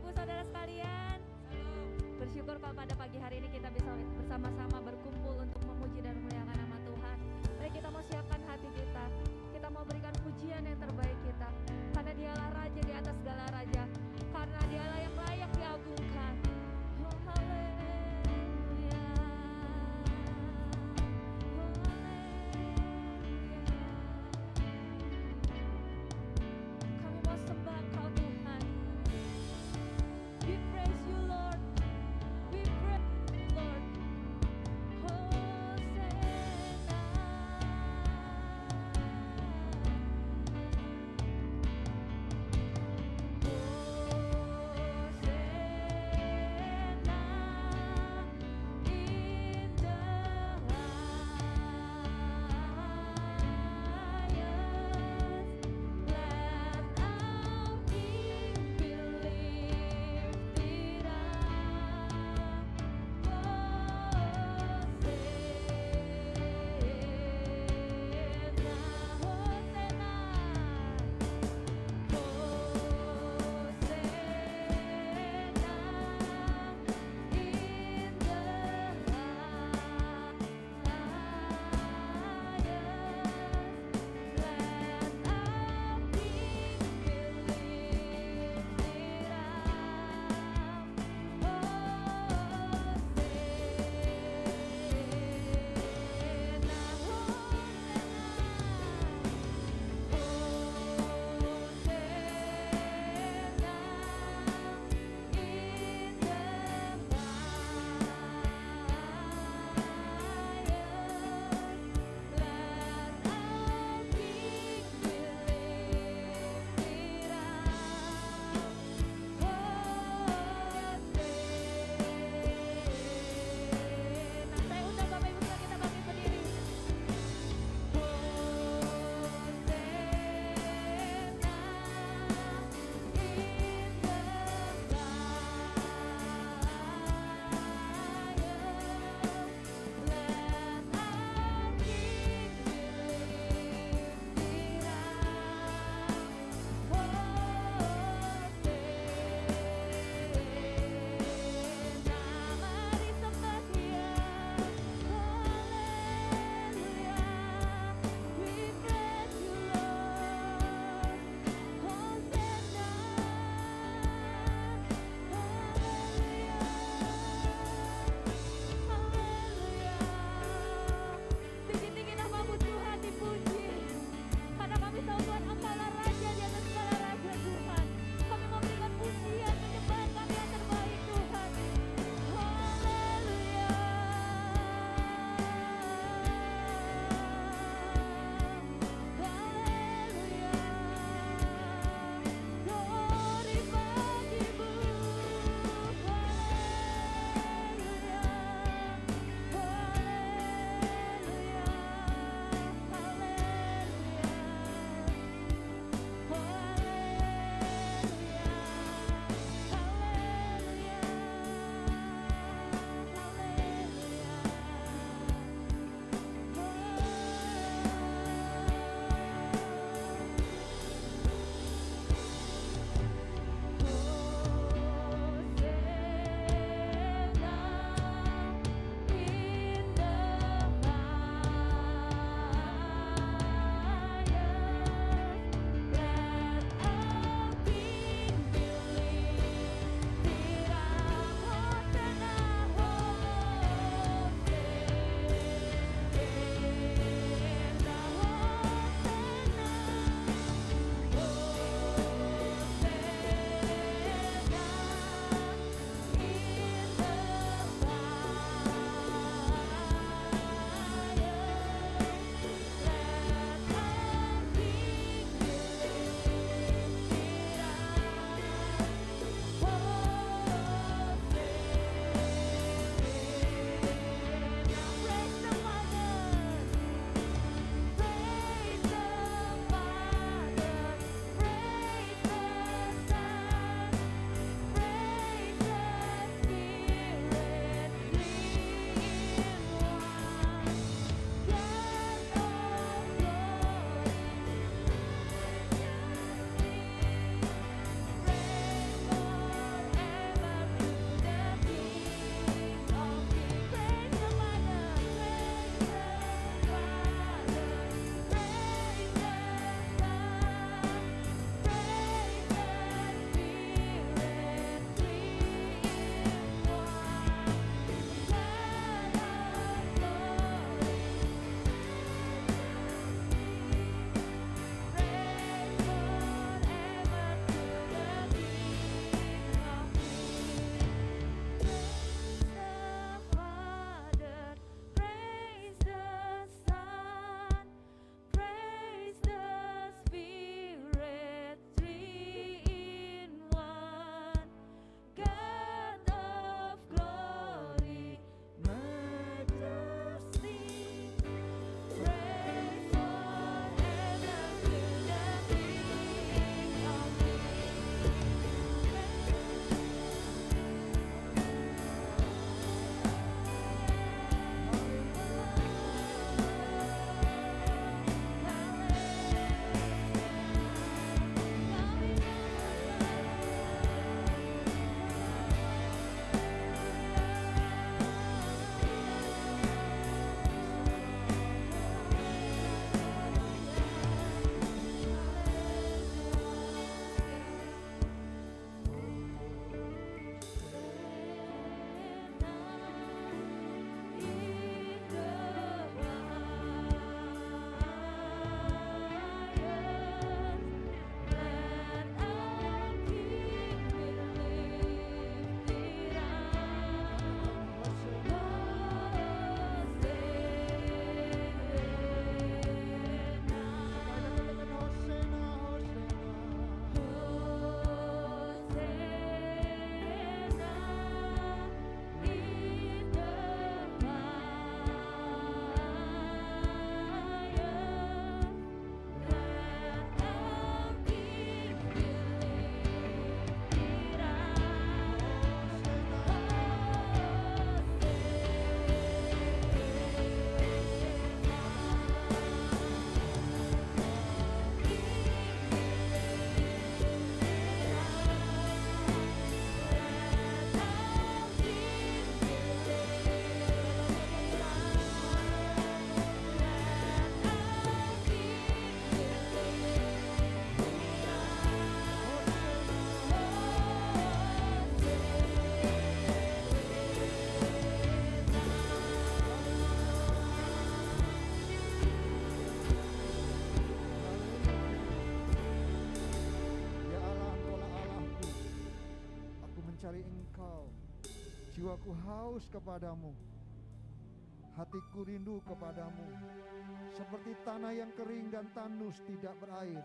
Ibu saudara sekalian. Bersyukur kalau pada pagi hari ini kita bisa bersama-sama berkumpul untuk memuji dan memuliakan nama Tuhan. Mari kita mau siapkan hati kita. Kita mau berikan pujian yang terbaik kita. Karena Dialah Raja di atas segala raja. Karena Dialah yang layak diagungkan. Oh, haleluya. Oh, haleluya. Kami mau sembah Engkau Tuhan. We praise you Lord. We praise you Lord. Hosanna. Hosanna. Jiwaku haus kepadamu, hatiku rindu kepadamu. Seperti tanah yang kering dan tandus tidak berair,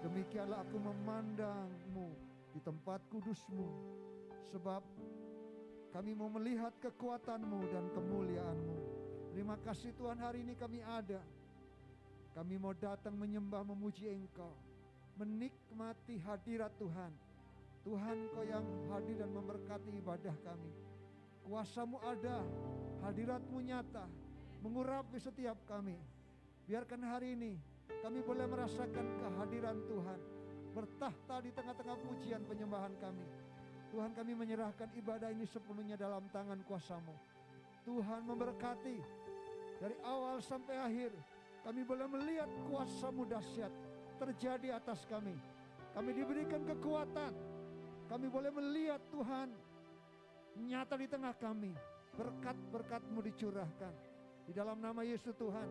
demikianlah aku memandangmu di tempat kudusmu. Sebab kami mau melihat kekuatanmu dan kemuliaanmu. Terima kasih Tuhan, hari ini kami ada. Kami mau datang menyembah, memuji Engkau, menikmati hadirat Tuhan. Tuhan, Kau yang hadir dan memberkati ibadah kami. Kuasa-Mu ada, hadirat-Mu nyata, mengurapi setiap kami. Biarkan hari ini kami boleh merasakan kehadiran Tuhan bertahta di tengah-tengah pujian penyembahan kami. Tuhan, kami menyerahkan ibadah ini sepenuhnya dalam tangan kuasa-Mu. Tuhan memberkati dari awal sampai akhir. Kami boleh melihat kuasa-Mu dahsyat terjadi atas kami. Kami diberikan kekuatan. Kami boleh melihat Tuhan nyata di tengah kami. Berkat-berkat-Mu dicurahkan. Di dalam nama Yesus Tuhan.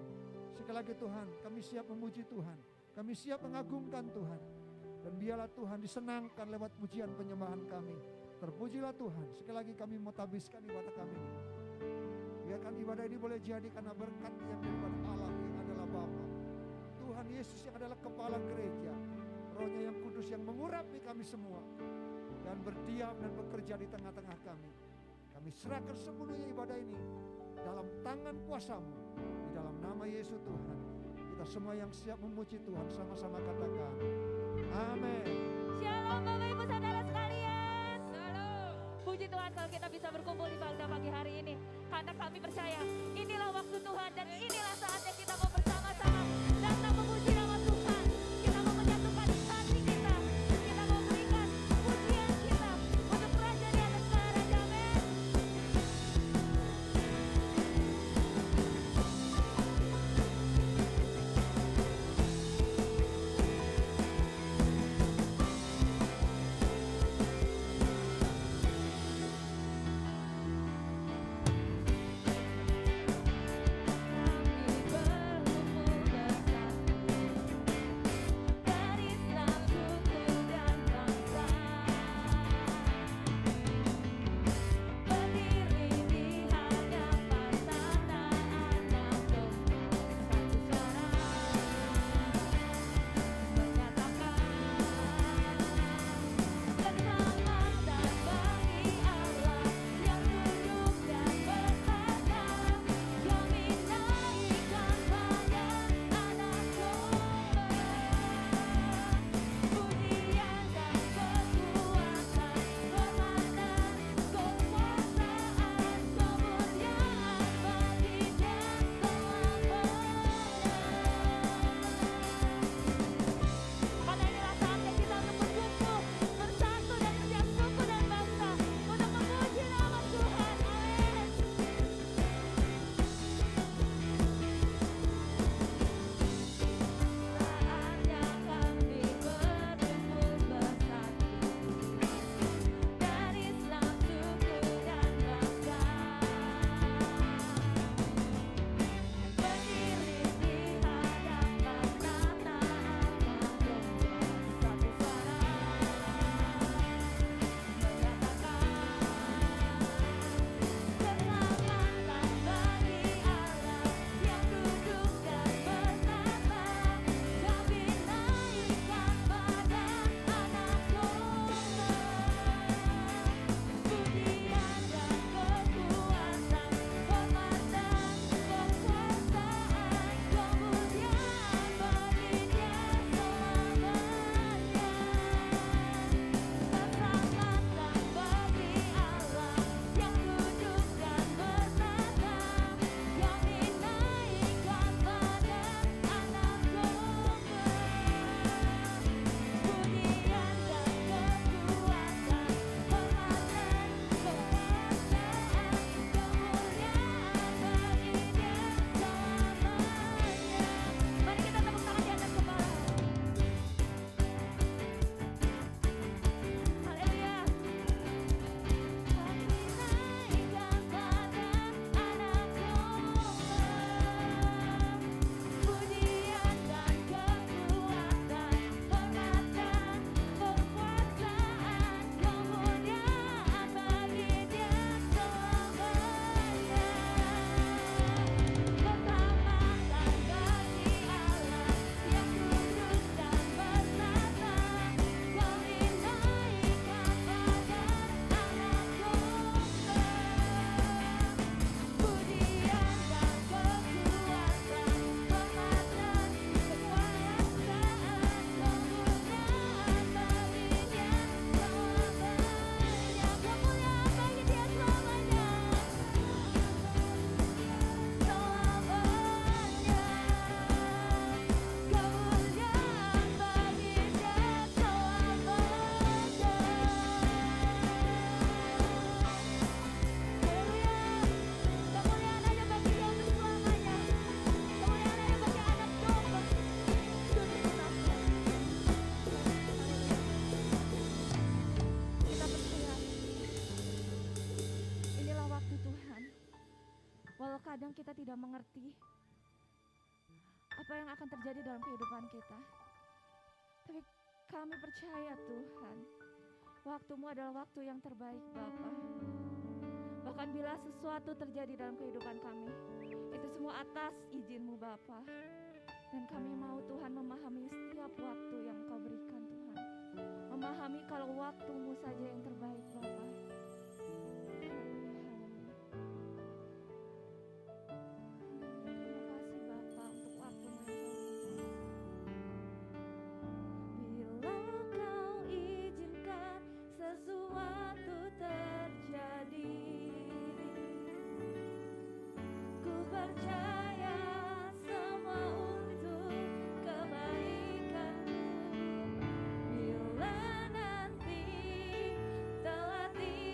Sekali lagi Tuhan, kami siap memuji Tuhan. Kami siap mengagungkan Tuhan. Dan biarlah Tuhan disenangkan lewat pujian penyembahan kami. Terpujilah Tuhan. Sekali lagi kami mau tabiskan ibadah kami ini. Biarkan ibadah ini boleh jadi karena berkat yang daripada Allah yang adalah Bapa. Tuhan Yesus yang adalah kepala gereja. Roh-Nya yang kudus yang mengurapi kami semua. Dan berdiam dan bekerja di tengah-tengah kami. Kami serahkan sepenuhnya ibadah ini dalam tangan kuasa-Mu. Di dalam nama Yesus Tuhan. Kita semua yang siap memuji Tuhan sama-sama katakan amin. Shalom Bapak Ibu Saudara sekalian. Shalom. Puji Tuhan kalau kita bisa berkumpul di Bagda pagi hari ini. Karena kami percaya inilah waktu Tuhan dan inilah saatnya kita mau bersama-sama datang memuji nama Tuhan. Kita mau menyatukan hati kita. Kita mau berikan pujian kita untuk Raja di atas segala raja. Amin. Amin. Bahwa kadang kita tidak mengerti apa yang akan terjadi dalam kehidupan kita. Tapi kami percaya Tuhan, waktu-Mu adalah waktu yang terbaik Bapa. Bahkan bila sesuatu terjadi dalam kehidupan kami, itu semua atas izin-Mu Bapa. Dan kami mau Tuhan memahami setiap waktu yang Engkau berikan Tuhan. Memahami kalau waktu-Mu saja yang terbaik Bapa. Bila nanti telah tiba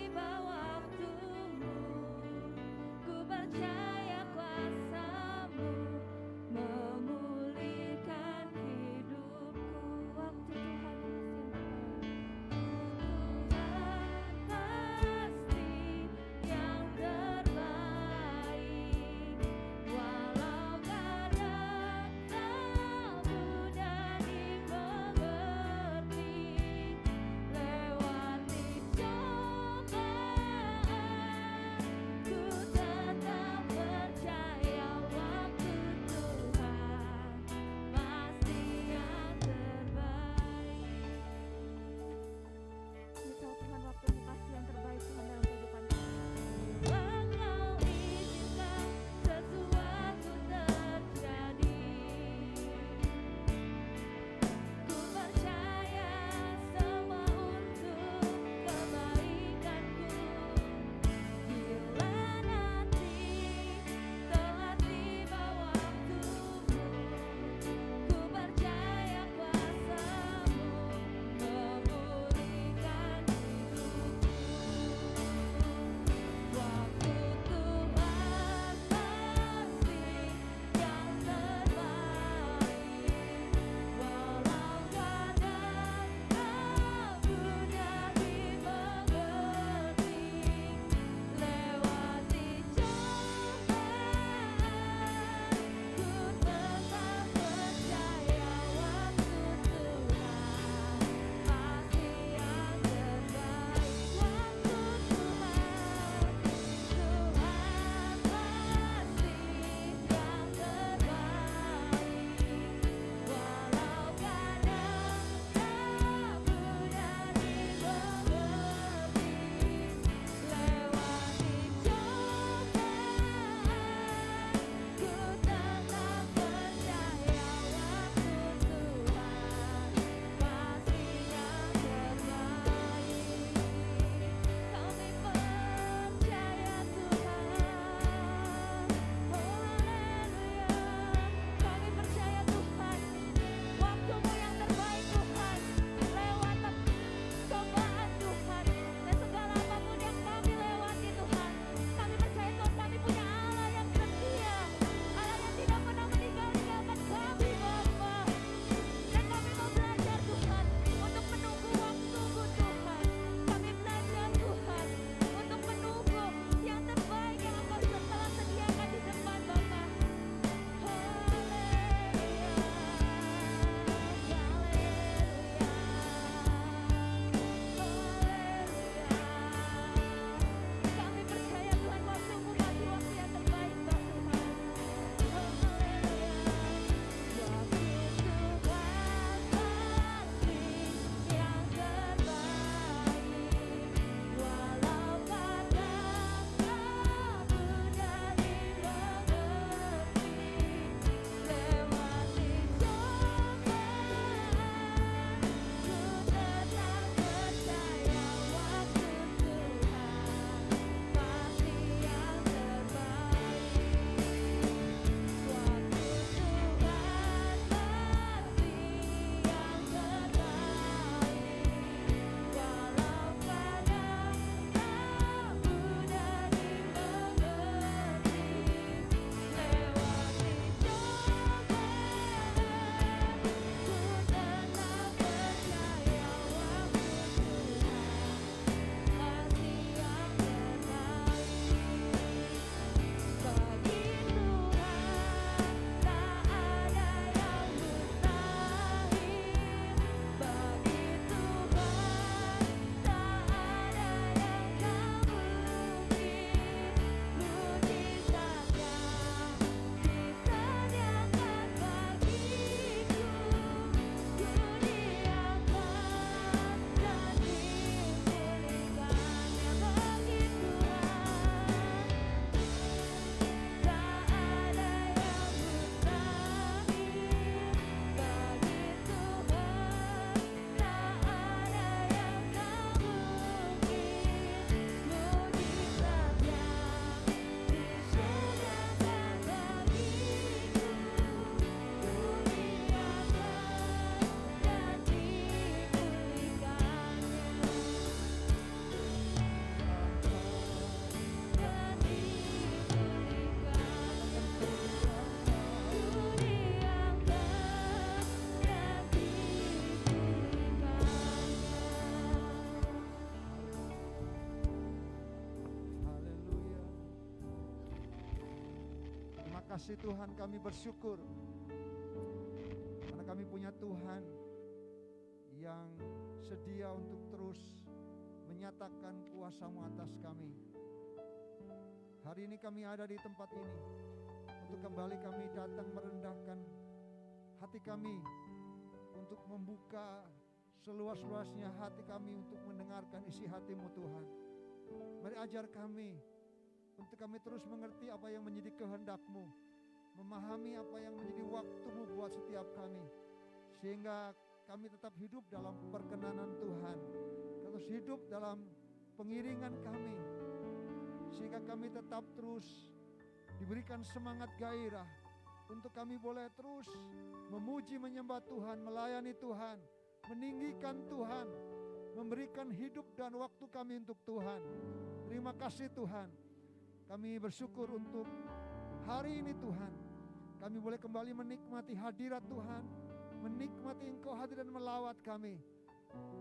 kasih Tuhan, kami bersyukur karena kami punya Tuhan yang sedia untuk terus menyatakan kuasa-Mu atas kami. Hari ini kami ada di tempat ini untuk kembali kami datang merendahkan hati kami, untuk membuka seluas-luasnya hati kami untuk mendengarkan isi hati-Mu Tuhan. Mari ajar kami untuk kami terus mengerti apa yang menjadi kehendak-Mu, memahami apa yang menjadi waktu-Mu buat setiap kami, sehingga kami tetap hidup dalam perkenanan Tuhan, terus hidup dalam pengiringan kami, sehingga kami tetap terus diberikan semangat gairah untuk kami boleh terus memuji menyembah Tuhan, melayani Tuhan, meninggikan Tuhan, memberikan hidup dan waktu kami untuk Tuhan. Terima kasih Tuhan. Kami bersyukur untuk hari ini Tuhan. Kami boleh kembali menikmati hadirat Tuhan, menikmati Engkau hadir dan melawat kami.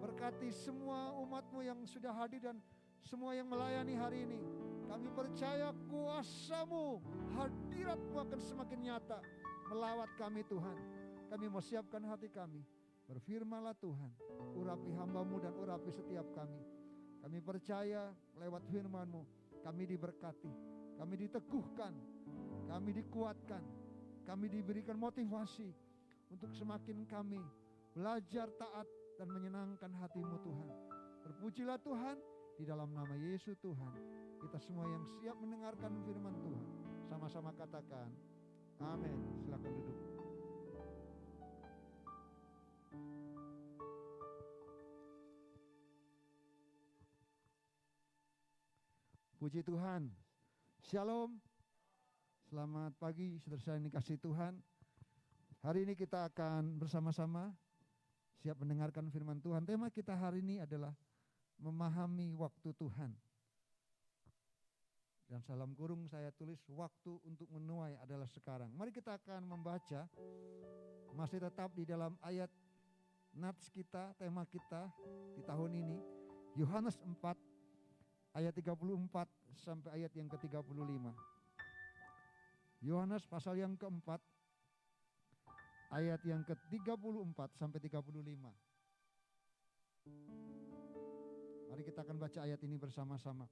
Berkati semua umat-Mu yang sudah hadir dan semua yang melayani hari ini. Kami percaya kuasa-Mu, hadirat-Mu akan semakin nyata melawat kami Tuhan. Kami mau siapkan hati kami. Berfirmanlah Tuhan, urapi hamba-Mu dan urapi setiap kami. Kami percaya lewat firman-Mu, kami diberkati, kami diteguhkan, kami dikuatkan, kami diberikan motivasi untuk semakin kami belajar taat dan menyenangkan hati-Mu Tuhan. Terpujilah Tuhan, di dalam nama Yesus Tuhan. Kita semua yang siap mendengarkan firman Tuhan, sama-sama katakan, amin. Silakan duduk. Puji Tuhan. Shalom. Selamat pagi saudara yang dikasihi Tuhan. Hari ini kita akan bersama-sama siap mendengarkan firman Tuhan. Tema kita hari ini adalah memahami waktu Tuhan. Dan dalam kurung saya tulis waktu untuk menuai adalah sekarang. Mari kita akan membaca, masih tetap di dalam ayat nats kita, tema kita di tahun ini, Yohanes 4 ayat 34 sampai ayat yang ke-35. Yohanes pasal yang keempat ayat yang ke-34 sampai 35. Mari kita akan baca ayat ini bersama-sama.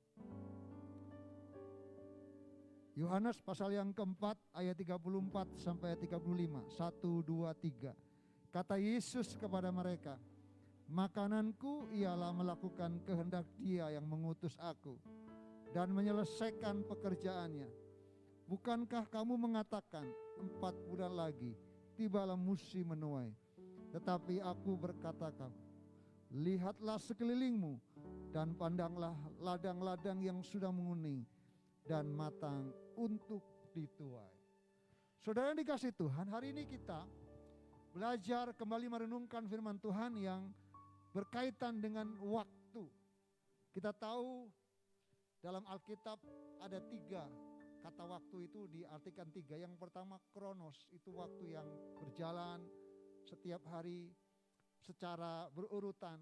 Yohanes pasal yang keempat ayat 34 sampai ayat 35. 1, 2, 3. Kata Yesus kepada mereka, makananku ialah melakukan kehendak Dia yang mengutus aku dan menyelesaikan pekerjaannya. Bukankah kamu mengatakan 4 bulan lagi tibalah musim menuai? Tetapi aku berkata kamu, lihatlah sekelilingmu dan pandanglah ladang-ladang yang sudah menguning dan matang untuk dituai. Saudara yang dikasihi Tuhan, hari ini kita belajar kembali merenungkan firman Tuhan yang berkaitan dengan waktu. Kita tahu dalam Alkitab ada 3 kata waktu, itu diartikan 3. Yang pertama kronos, itu waktu yang berjalan setiap hari secara berurutan.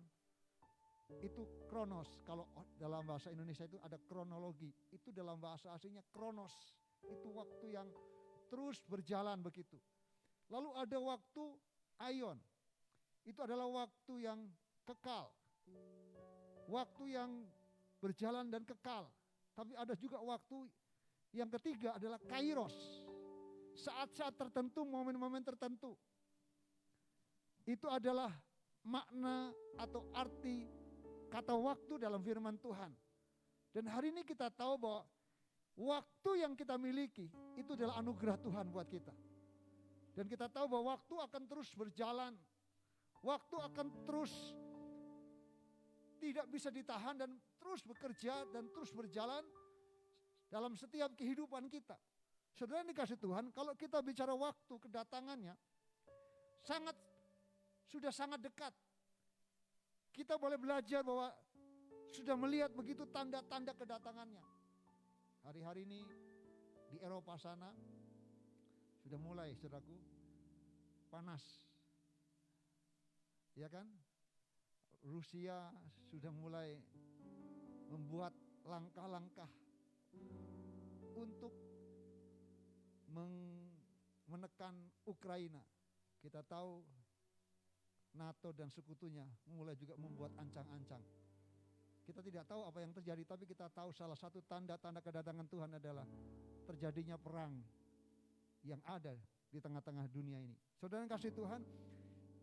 Itu kronos. Kalau dalam bahasa Indonesia itu ada kronologi. Itu dalam bahasa aslinya kronos. Itu waktu yang terus berjalan begitu. Lalu ada waktu aion. Itu adalah waktu yang kekal. Waktu yang berjalan dan kekal. Tapi ada juga waktu yang ketiga adalah kairos. Saat-saat tertentu, momen-momen tertentu. Itu adalah makna atau arti kata waktu dalam firman Tuhan. Dan hari ini kita tahu bahwa waktu yang kita miliki itu adalah anugerah Tuhan buat kita. Dan kita tahu bahwa waktu akan terus berjalan. Waktu akan terus tidak bisa ditahan dan terus bekerja dan terus berjalan dalam setiap kehidupan kita. Saudara yang dikasihi Tuhan, kalau kita bicara waktu kedatangannya sudah sangat dekat. Kita boleh belajar bahwa sudah melihat begitu tanda-tanda kedatangannya. Hari-hari ini di Eropa sana sudah mulai, saudaraku, panas. Ya kan? Rusia sudah mulai membuat langkah-langkah untuk menekan Ukraina. Kita tahu NATO dan sekutunya mulai juga membuat ancang-ancang. Kita tidak tahu apa yang terjadi, tapi kita tahu salah satu tanda-tanda kedatangan Tuhan adalah terjadinya perang yang ada di tengah-tengah dunia ini. Saudara yang kasih Tuhan,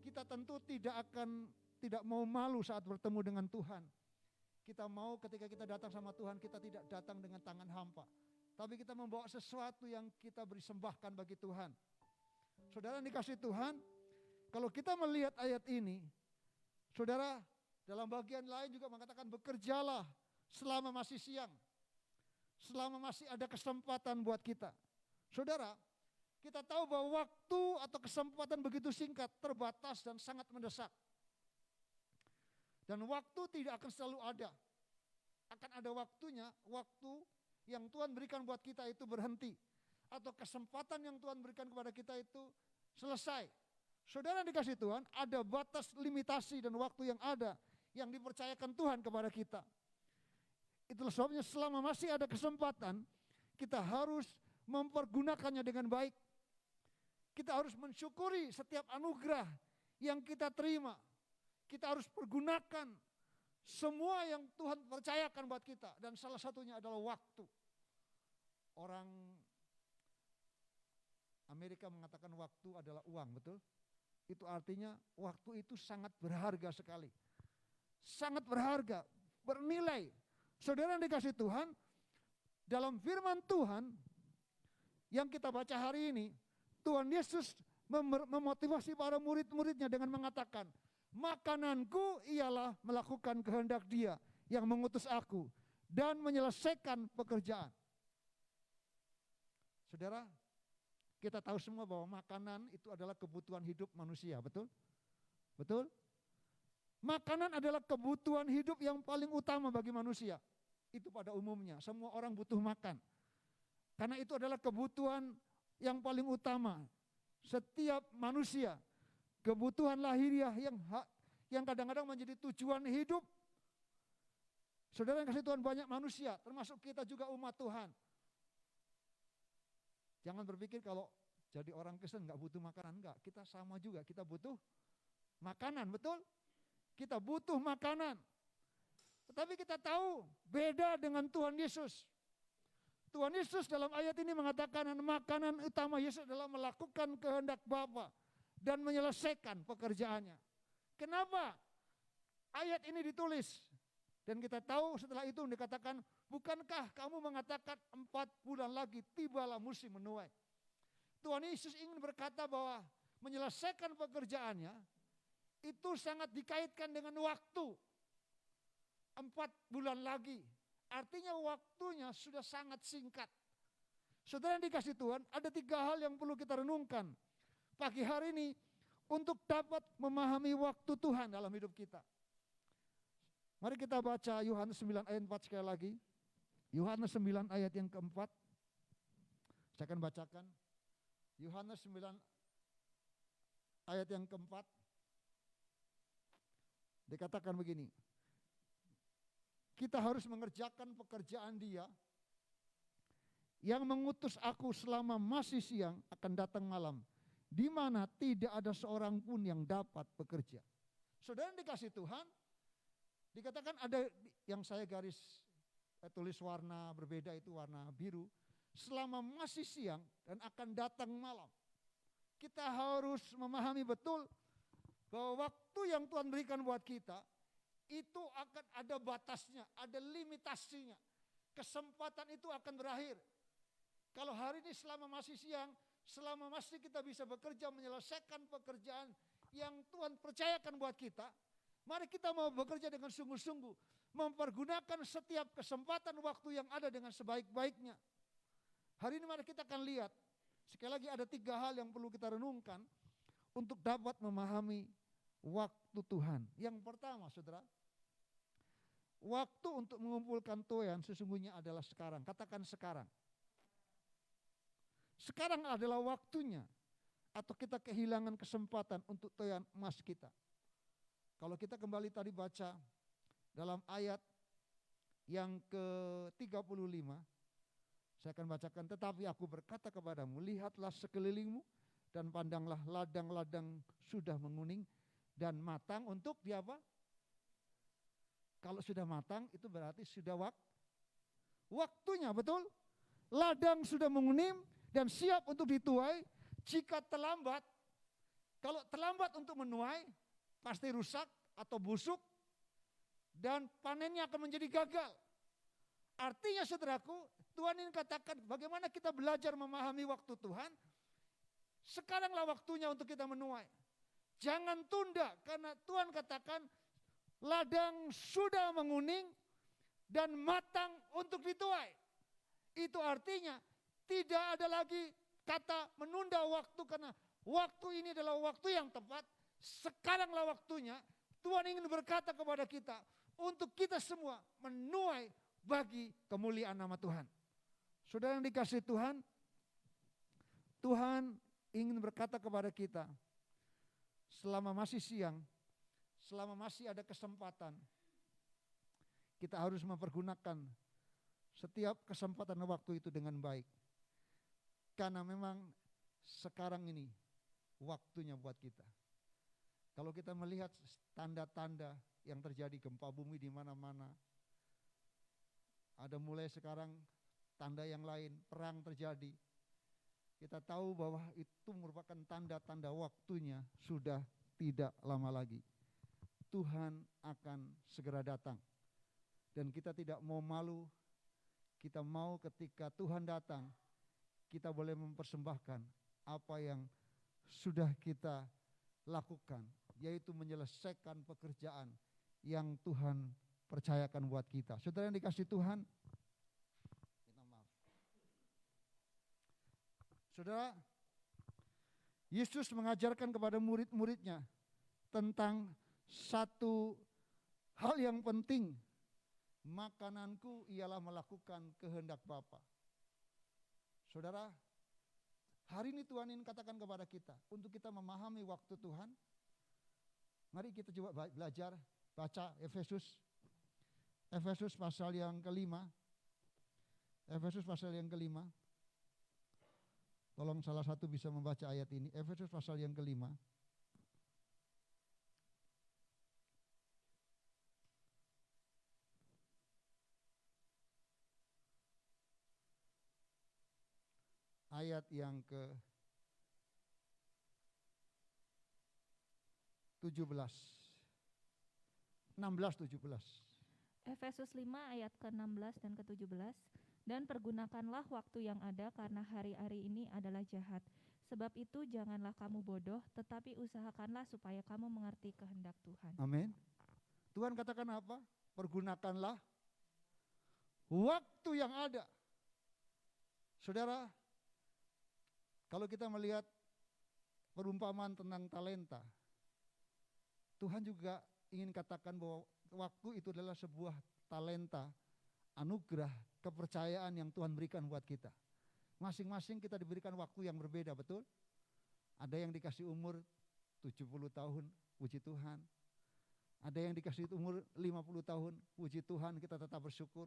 kita tentu tidak mau malu saat bertemu dengan Tuhan. Kita mau ketika kita datang sama Tuhan, kita tidak datang dengan tangan hampa, tapi kita membawa sesuatu yang kita beri sembahkan bagi Tuhan. Saudara yang dikasih Tuhan, kalau kita melihat ayat ini, saudara, dalam bagian lain juga mengatakan bekerjalah selama masih siang, selama masih ada kesempatan buat kita. Saudara, kita tahu bahwa waktu atau kesempatan begitu singkat, terbatas dan sangat mendesak. Dan waktu tidak akan selalu ada. Akan ada waktunya, waktu yang Tuhan berikan buat kita itu berhenti. Atau kesempatan yang Tuhan berikan kepada kita itu selesai. Saudara yang dikasih Tuhan, ada batas limitasi dan waktu yang ada yang dipercayakan Tuhan kepada kita. Itulah sebabnya selama masih ada kesempatan, kita harus mempergunakannya dengan baik. Kita harus mensyukuri setiap anugerah yang kita terima. Kita harus pergunakan semua yang Tuhan percayakan buat kita. Dan salah satunya adalah waktu. Orang Amerika mengatakan waktu adalah uang, betul? Itu artinya waktu itu sangat berharga sekali. Sangat berharga, bernilai. Saudara yang dikasih Tuhan, dalam firman Tuhan yang kita baca hari ini, Tuhan Yesus memotivasi para murid-muridnya dengan mengatakan, makananku ialah melakukan kehendak Dia yang mengutus aku dan menyelesaikan pekerjaan. Saudara, kita tahu semua bahwa makanan itu adalah kebutuhan hidup manusia, betul? Betul? Makanan adalah kebutuhan hidup yang paling utama bagi manusia. Itu pada umumnya, semua orang butuh makan. Karena itu adalah kebutuhan yang paling utama. Setiap manusia, kebutuhan lahiriah yang kadang-kadang menjadi tujuan hidup. Saudara yang kasih Tuhan, banyak manusia, termasuk kita juga umat Tuhan. Jangan berpikir kalau jadi orang Kristen nggak butuh makanan, enggak. Kita sama juga, kita butuh makanan, betul? Kita butuh makanan. Tetapi kita tahu beda dengan Tuhan Yesus. Tuhan Yesus dalam ayat ini mengatakan makanan utama Yesus adalah melakukan kehendak Bapa dan menyelesaikan pekerjaannya. Kenapa ayat ini ditulis? Dan kita tahu setelah itu dikatakan, bukankah kamu mengatakan 4 bulan lagi tibalah musim menuai. Tuhan Yesus ingin berkata bahwa menyelesaikan pekerjaannya itu sangat dikaitkan dengan waktu. 4 bulan lagi. Artinya waktunya sudah sangat singkat. Saudara yang dikasih Tuhan, ada 3 hal yang perlu kita renungkan pagi hari ini untuk dapat memahami waktu Tuhan dalam hidup kita. Mari kita baca Yohanes 9 ayat 4 sekali lagi. Yohanes 9 ayat yang keempat. Saya akan bacakan. Yohanes 9 ayat yang keempat. Dikatakan begini. Kita harus mengerjakan pekerjaan Dia yang mengutus aku selama masih siang akan datang malam, di mana tidak ada seorang pun yang dapat bekerja. Saudara yang dikasih Tuhan, dikatakan ada yang saya garis tulis warna berbeda, itu warna biru. Selama masih siang dan akan datang malam. Kita harus memahami betul bahwa waktu yang Tuhan berikan buat kita itu akan ada batasnya, ada limitasinya. Kesempatan itu akan berakhir. Kalau hari ini selama masih siang, selama masih kita bisa bekerja menyelesaikan pekerjaan yang Tuhan percayakan buat kita, mari kita mau bekerja dengan sungguh-sungguh, mempergunakan setiap kesempatan waktu yang ada dengan sebaik-baiknya. Hari ini mari kita akan lihat, sekali lagi ada 3 hal yang perlu kita renungkan untuk dapat memahami waktu Tuhan. Yang pertama, saudara, waktu untuk mengumpulkan toyan sesungguhnya adalah sekarang. Katakan sekarang. Sekarang adalah waktunya, atau kita kehilangan kesempatan untuk toyan emas kita. Kalau kita kembali tadi baca dalam ayat yang ke-35, Saya akan bacakan, tetapi aku berkata kepadamu, lihatlah sekelilingmu dan pandanglah ladang-ladang sudah menguning dan matang untuk di apa? Kalau sudah matang itu berarti sudah waktunya, betul? Ladang sudah menguning dan siap untuk dituai. Jika terlambat, kalau terlambat untuk menuai, pasti rusak atau busuk dan panennya akan menjadi gagal. Artinya saudaraku, Tuhan ingin katakan bagaimana kita belajar memahami waktu Tuhan. Sekaranglah waktunya untuk kita menuai. Jangan tunda, karena Tuhan katakan ladang sudah menguning dan matang untuk dituai. Itu artinya tidak ada lagi kata menunda waktu, karena waktu ini adalah waktu yang tepat. Sekaranglah waktunya. Tuhan ingin berkata kepada kita untuk kita semua menuai bagi kemuliaan nama Tuhan. Saudara yang dikasihi Tuhan, Tuhan ingin berkata kepada kita, selama masih siang, selama masih ada kesempatan, kita harus mempergunakan setiap kesempatan waktu itu dengan baik. Karena memang sekarang ini waktunya buat kita. Kalau kita melihat tanda-tanda yang terjadi gempa bumi di mana-mana, ada mulai sekarang tanda yang lain, perang terjadi. Kita tahu bahwa itu merupakan tanda-tanda waktunya sudah tidak lama lagi. Tuhan akan segera datang. Dan kita tidak mau malu, kita mau ketika Tuhan datang, kita boleh mempersembahkan apa yang sudah kita lakukan, yaitu menyelesaikan pekerjaan yang Tuhan percayakan buat kita. Saudara yang dikasihi Tuhan, saudara, Yesus mengajarkan kepada murid-muridnya tentang satu hal yang penting. Makananku ialah melakukan kehendak Bapa. Saudara, hari ini Tuhan ingin katakan kepada kita, untuk kita memahami waktu Tuhan, mari kita coba belajar, baca Efesus pasal yang kelima. Efesus pasal yang kelima. Tolong salah satu bisa membaca ayat ini. Efesus pasal yang kelima. Ayat yang ke 16, 17. Efesus 5 ayat ke-16 dan ke-17. Dan pergunakanlah waktu yang ada, karena hari-hari ini adalah jahat. Sebab itu janganlah kamu bodoh, tetapi usahakanlah supaya kamu mengerti kehendak Tuhan. Amin. Tuhan katakan apa? Pergunakanlah waktu yang ada. Saudara, kalau kita melihat perumpamaan tentang talenta, Tuhan juga ingin katakan bahwa waktu itu adalah sebuah talenta, anugerah, kepercayaan yang Tuhan berikan buat kita. Masing-masing kita diberikan waktu yang berbeda, betul? Ada yang dikasih umur 70 tahun, puji Tuhan. Ada yang dikasih umur 50 tahun, puji Tuhan, kita tetap bersyukur.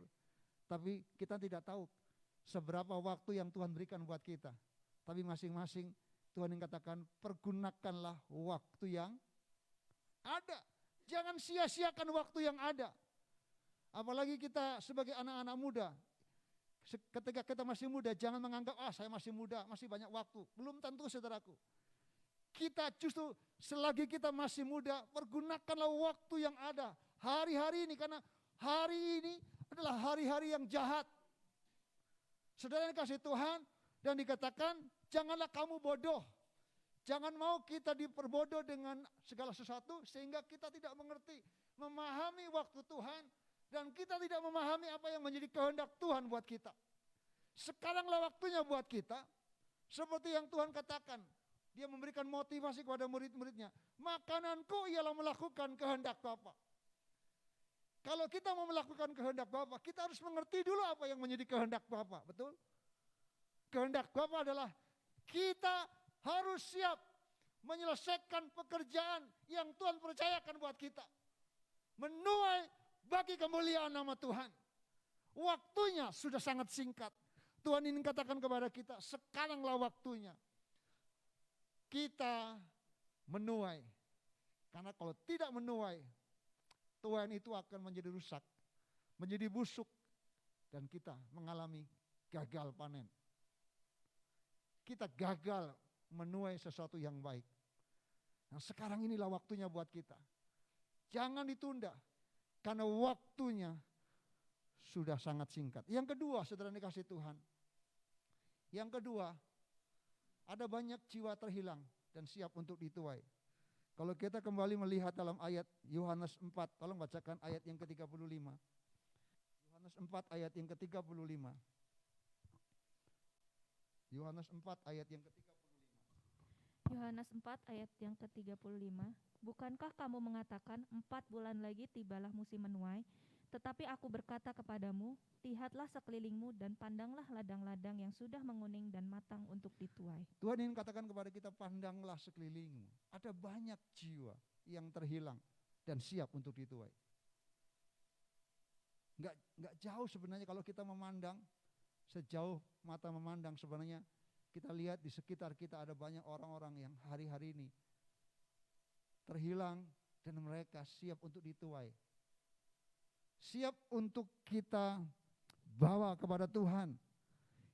Tapi kita tidak tahu seberapa waktu yang Tuhan berikan buat kita. Tapi masing-masing Tuhan yang katakan, pergunakanlah waktu yang ada. Jangan sia-siakan waktu yang ada. Apalagi kita sebagai anak-anak muda, ketika kita masih muda, jangan menganggap, saya masih muda, masih banyak waktu. Belum tentu, saudaraku. Kita justru selagi kita masih muda, pergunakanlah waktu yang ada. Hari-hari ini, karena hari ini adalah hari-hari yang jahat. Saudara yang kasih Tuhan, dan dikatakan, janganlah kamu bodoh. Jangan mau kita diperbodoh dengan segala sesuatu, sehingga kita tidak mengerti, memahami waktu Tuhan, dan kita tidak memahami apa yang menjadi kehendak Tuhan buat kita. Sekaranglah waktunya buat kita, seperti yang Tuhan katakan. Dia memberikan motivasi kepada murid-muridnya. Makananku ialah melakukan kehendak Bapa. Kalau kita mau melakukan kehendak Bapa, kita harus mengerti dulu apa yang menjadi kehendak Bapa, betul? Kehendak Bapa adalah kita harus siap menyelesaikan pekerjaan yang Tuhan percayakan buat kita. Menuai bagi kemuliaan nama Tuhan. Waktunya sudah sangat singkat. Tuhan ingin katakan kepada kita, sekaranglah waktunya kita menuai. Karena kalau tidak menuai, tuaian itu akan menjadi rusak, menjadi busuk, dan kita mengalami gagal panen. Kita gagal menuai sesuatu yang baik. Nah, sekarang inilah waktunya buat kita. Jangan ditunda, karena waktunya sudah sangat singkat. Yang kedua, saudara dikasih Tuhan. Yang kedua, ada banyak jiwa terhilang dan siap untuk dituai. Kalau kita kembali melihat dalam ayat Yohanes 4, tolong bacakan ayat yang ke-35. Yohanes 4 ayat yang ke-35. Yohanes 4 ayat yang ke-35. Yohanes 4 ayat yang ke-35. Bukankah kamu mengatakan 4 bulan lagi tibalah musim menuai? Tetapi aku berkata kepadamu, lihatlah sekelilingmu dan pandanglah ladang-ladang yang sudah menguning dan matang untuk dituai. Tuhan ingin katakan kepada kita, pandanglah sekelilingmu. Ada banyak jiwa yang terhilang dan siap untuk dituai. Enggak jauh sebenarnya kalau kita memandang, sejauh mata memandang sebenarnya kita lihat di sekitar kita ada banyak orang-orang yang hari-hari ini terhilang dan mereka siap untuk dituai. Siap untuk kita bawa kepada Tuhan.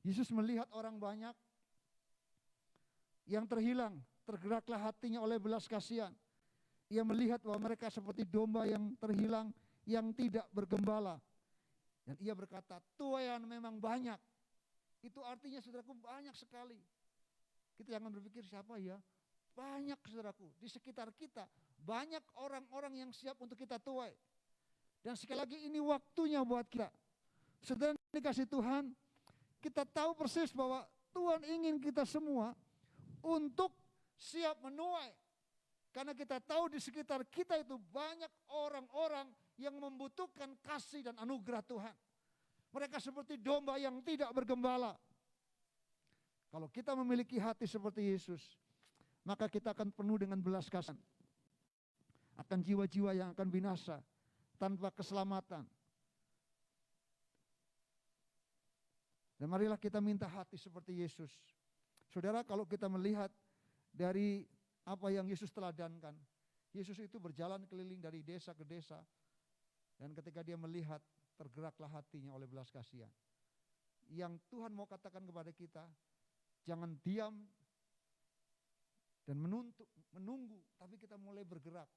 Yesus melihat orang banyak yang terhilang, tergeraklah hatinya oleh belas kasihan. Ia melihat bahwa mereka seperti domba yang terhilang, yang tidak bergembala. Dan ia berkata, tuaian memang banyak. Itu artinya saudaraku banyak sekali. Kita jangan berpikir siapa ya. Banyak saudaraku, di sekitar kita banyak orang-orang yang siap untuk kita tuai. Dan sekali lagi ini waktunya buat kita. Saudara dikasih Tuhan, kita tahu persis bahwa Tuhan ingin kita semua untuk siap menuai. Karena kita tahu di sekitar kita itu banyak orang-orang yang membutuhkan kasih dan anugerah Tuhan. Mereka seperti domba yang tidak bergembala. Kalau kita memiliki hati seperti Yesus, maka kita akan penuh dengan belas kasihan. Akan jiwa-jiwa yang akan binasa tanpa keselamatan. Dan marilah kita minta hati seperti Yesus. Saudara, kalau kita melihat dari apa yang Yesus teladankan, Yesus itu berjalan keliling dari desa ke desa, dan ketika dia melihat, tergeraklah hatinya oleh belas kasihan. Yang Tuhan mau katakan kepada kita, jangan diam dan menunggu, tapi kita mulai bergerak.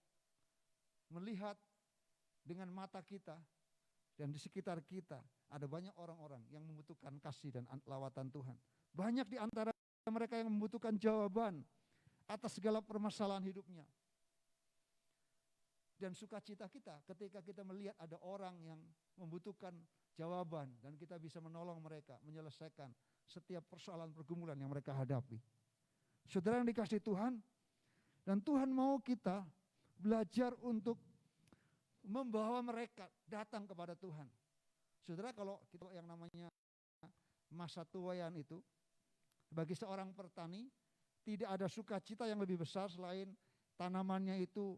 Melihat dengan mata kita dan di sekitar kita ada banyak orang-orang yang membutuhkan kasih dan lawatan Tuhan. Banyak di antara mereka yang membutuhkan jawaban atas segala permasalahan hidupnya. Dan sukacita kita ketika kita melihat ada orang yang membutuhkan jawaban dan kita bisa menolong mereka menyelesaikan setiap persoalan pergumulan yang mereka hadapi. Saudara yang dikasih Tuhan, dan Tuhan mau kita belajar untuk membawa mereka datang kepada Tuhan. Saudara, kalau kita yang namanya masa tuaian itu, bagi seorang petani tidak ada sukacita yang lebih besar selain tanamannya itu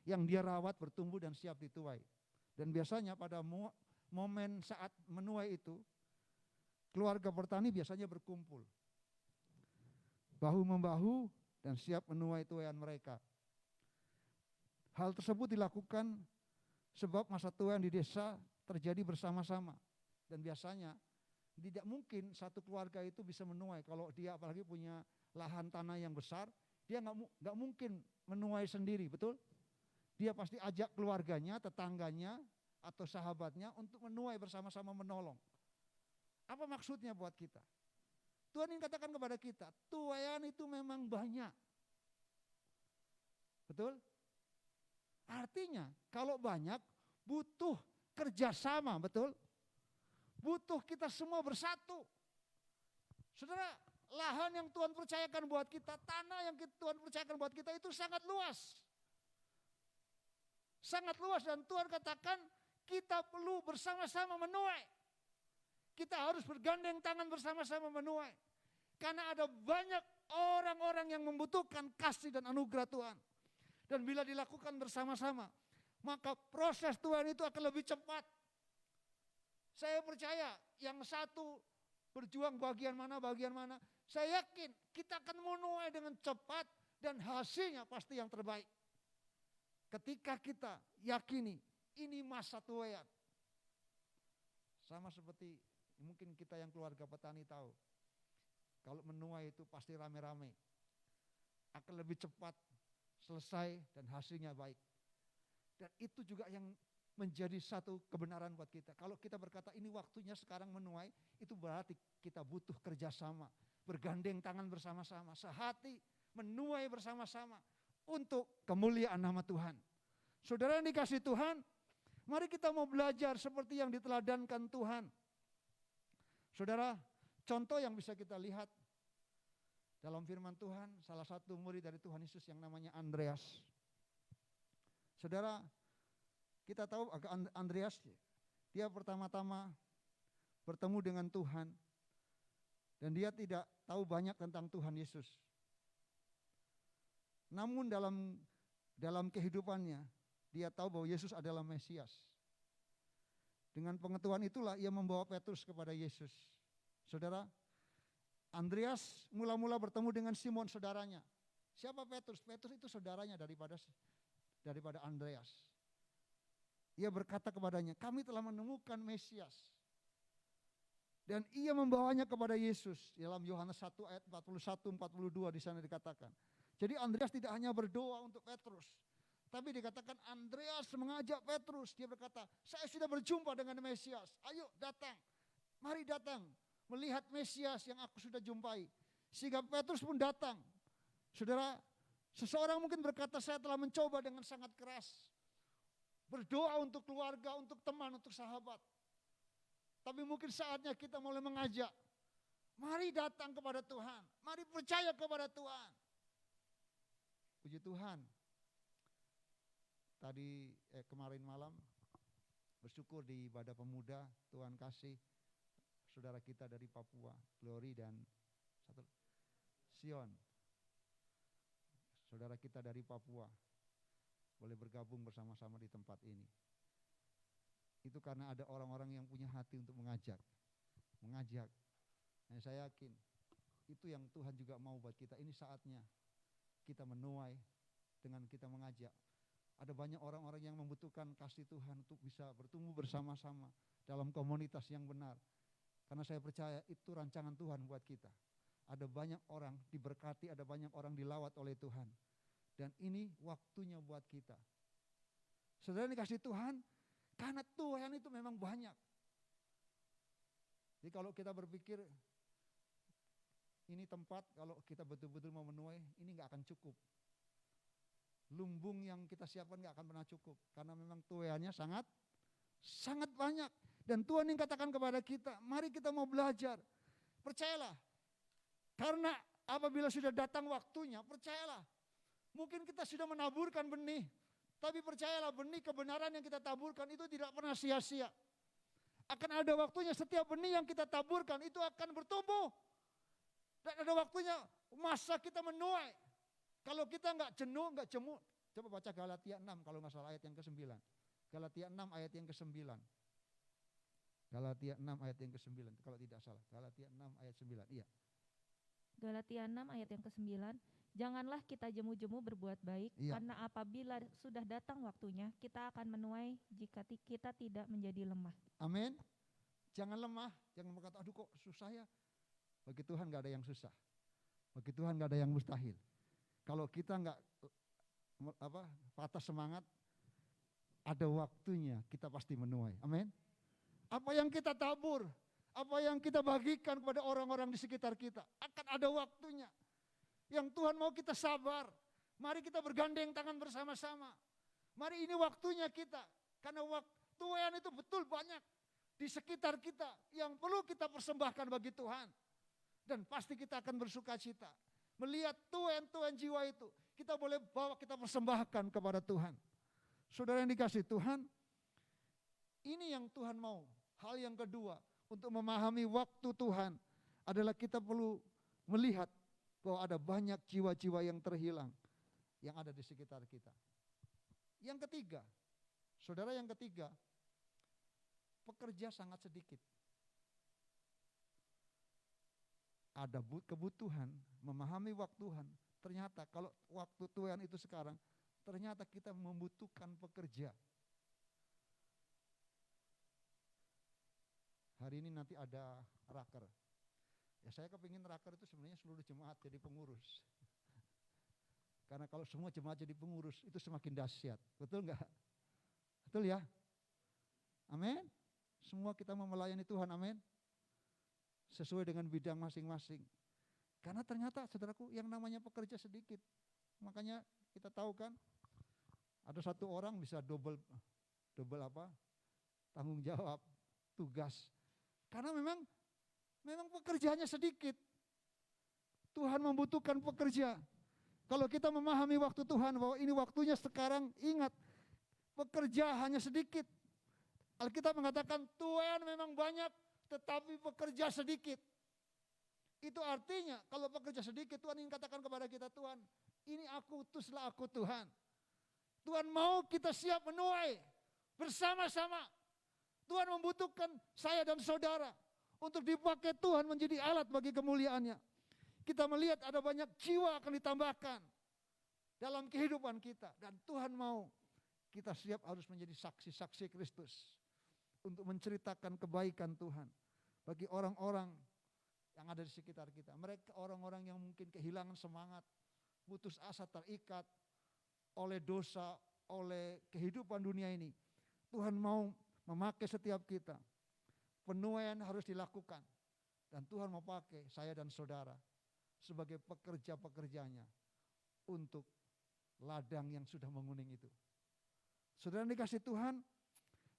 yang dia rawat, bertumbuh dan siap dituai. Dan biasanya pada momen saat menuai itu, keluarga petani biasanya berkumpul bahu-membahu dan siap menuai tuaian mereka. Hal tersebut dilakukan sebab masa tuaian di desa terjadi bersama-sama. Dan biasanya tidak mungkin satu keluarga itu bisa menuai. Kalau dia apalagi punya lahan tanah yang besar, dia nggak mungkin menuai sendiri, betul? Dia pasti ajak keluarganya, tetangganya, atau sahabatnya untuk menuai bersama-sama menolong. Apa maksudnya buat kita? Tuhan ingin katakan kepada kita, tuaian itu memang banyak. Betul? Artinya kalau banyak butuh kerjasama, betul? Butuh kita semua bersatu. Saudara, lahan yang Tuhan percayakan buat kita, tanah yang Tuhan percayakan buat kita itu sangat luas. Sangat luas dan Tuhan katakan kita perlu bersama-sama menuai. Kita harus bergandeng tangan bersama-sama menuai. Karena ada banyak orang-orang yang membutuhkan kasih dan anugerah Tuhan. Dan bila dilakukan bersama-sama, maka proses Tuhan itu akan lebih cepat. Saya percaya yang satu berjuang bagian mana. Saya yakin kita akan menuai dengan cepat dan hasilnya pasti yang terbaik. Ketika kita yakini ini masa tuaian. Sama seperti mungkin kita yang keluarga petani tahu. Kalau menuai itu pasti rame-rame. Akan lebih cepat selesai dan hasilnya baik. Dan itu juga yang menjadi satu kebenaran buat kita. Kalau kita berkata ini waktunya sekarang menuai, itu berarti kita butuh kerjasama. Bergandeng tangan bersama-sama, sehati menuai bersama-sama untuk kemuliaan nama Tuhan. Saudara yang dikasihi Tuhan, mari kita mau belajar seperti yang diteladankan Tuhan. Saudara, contoh yang bisa kita lihat dalam firman Tuhan, salah satu murid dari Tuhan Yesus yang namanya Andreas. Saudara, kita tahu Andreas, dia pertama-tama bertemu dengan Tuhan dan dia tidak tahu banyak tentang Tuhan Yesus. Namun dalam kehidupannya, dia tahu bahwa Yesus adalah Mesias. Dengan pengetahuan itulah ia membawa Petrus kepada Yesus. Saudara, Andreas mula-mula bertemu dengan Simon saudaranya. Siapa Petrus? Petrus itu saudaranya daripada Andreas. Ia berkata kepadanya, kami telah menemukan Mesias. Dan ia membawanya kepada Yesus. Dalam Yohanes 1 ayat 41-42 di sana dikatakan. Jadi Andreas tidak hanya berdoa untuk Petrus. Tapi dikatakan Andreas mengajak Petrus. Dia berkata, saya sudah berjumpa dengan Mesias. Ayo datang, mari datang. Melihat Mesias yang aku sudah jumpai. Sehingga Petrus pun datang. Saudara, seseorang mungkin berkata, saya telah mencoba dengan sangat keras. Berdoa untuk keluarga, untuk teman, untuk sahabat. Tapi mungkin saatnya kita mulai mengajak. Mari datang kepada Tuhan. Mari percaya kepada Tuhan. Puji Tuhan. Kemarin malam bersyukur di ibadah pemuda, Tuhan kasih saudara kita dari Papua, Glory dan Sion. Saudara kita dari Papua boleh bergabung bersama-sama di tempat ini. Itu karena ada orang-orang yang punya hati untuk mengajak. Dan saya yakin itu yang Tuhan juga mau buat kita. Ini saatnya kita menuai dengan kita mengajak. Ada banyak orang-orang yang membutuhkan kasih Tuhan untuk bisa bertumbuh bersama-sama dalam komunitas yang benar. Karena saya percaya itu rancangan Tuhan buat kita. Ada banyak orang diberkati, ada banyak orang dilawat oleh Tuhan. Dan ini waktunya buat kita. Saudara dikasih Tuhan, karena Tuhan itu memang banyak. Jadi kalau kita berpikir, ini tempat kalau kita betul-betul mau menuai, ini gak akan cukup. Lumbung yang kita siapkan gak akan pernah cukup. Karena memang tuaiannya sangat banyak. Dan Tuhan yang katakan kepada kita, mari kita mau belajar. Percayalah, karena apabila sudah datang waktunya, percayalah. Mungkin kita sudah menaburkan benih, tapi percayalah benih kebenaran yang kita taburkan itu tidak pernah sia-sia. Akan ada waktunya setiap benih yang kita taburkan itu akan bertumbuh. Dan ada waktunya masa kita menuai. Kalau kita nggak jenuh, nggak jemu, coba baca Galatia 6 kalau nggak salah ayat yang ke-9. Galatia 6 ayat yang ke-9. Galatia 6 ayat yang ke-9 kalau tidak salah. Galatia 6 ayat 9. Iya. Galatia 6 ayat yang ke-9. Janganlah kita jemu-jemu berbuat baik, iya. Karena apabila sudah datang waktunya, kita akan menuai jika kita tidak menjadi lemah. Amin. Jangan lemah, jangan berkata, aduh kok susah ya. Bagi Tuhan gak ada yang susah. Bagi Tuhan gak ada yang mustahil. Kalau kita gak patah semangat, ada waktunya kita pasti menuai. Amin. Apa yang kita tabur, apa yang kita bagikan kepada orang-orang di sekitar kita, akan ada waktunya. Yang Tuhan mau kita sabar. Mari kita bergandeng tangan bersama-sama. Mari ini waktunya kita. Karena tuaian itu betul banyak di sekitar kita yang perlu kita persembahkan bagi Tuhan. Dan pasti kita akan bersuka cita. Melihat tuaian-tuaian jiwa itu, kita boleh bawa, kita persembahkan kepada Tuhan. Saudara yang dikasih Tuhan, ini yang Tuhan mau. Hal yang kedua, untuk memahami waktu Tuhan adalah kita perlu melihat bahwa ada banyak jiwa-jiwa yang terhilang yang ada di sekitar kita. Yang ketiga, saudara yang ketiga, pekerja sangat sedikit. ada kebutuhan memahami waktu Tuhan. Ternyata kalau waktu Tuhan itu sekarang, ternyata kita membutuhkan pekerja. Hari ini nanti ada raker. Ya saya kepingin raker itu sebenarnya seluruh jemaat jadi pengurus. Karena kalau semua jemaat jadi pengurus itu semakin dahsyat. Betul enggak? Betul ya? Amin. Semua kita mau melayani Tuhan, amin. Sesuai dengan bidang masing-masing. Karena ternyata saudaraku yang namanya pekerja sedikit. Makanya kita tahu kan ada satu orang bisa double apa? Tanggung jawab, tugas. Karena memang pekerjaannya sedikit. Tuhan membutuhkan pekerja. Kalau kita memahami waktu Tuhan bahwa ini waktunya sekarang, ingat pekerja hanya sedikit. Alkitab mengatakan Tuhan memang banyak tetapi pekerja sedikit. Itu artinya kalau pekerja sedikit Tuhan ingin katakan kepada kita, Tuhan ini aku utuslah aku Tuhan. Tuhan mau kita siap menuai bersama-sama. Tuhan membutuhkan saya dan saudara untuk dipakai Tuhan menjadi alat bagi kemuliaannya. Kita melihat ada banyak jiwa akan ditambahkan dalam kehidupan kita. Dan Tuhan mau kita siap harus menjadi saksi-saksi Kristus untuk menceritakan kebaikan Tuhan bagi orang-orang yang ada di sekitar kita. Mereka orang-orang yang mungkin kehilangan semangat, putus asa, terikat oleh dosa, oleh kehidupan dunia ini. Tuhan mau memakai setiap kita. Penuaian harus dilakukan. Dan Tuhan mau pakai saya dan saudara sebagai pekerja-pekerjanya untuk ladang yang sudah menguning itu. Saudara dikasih Tuhan,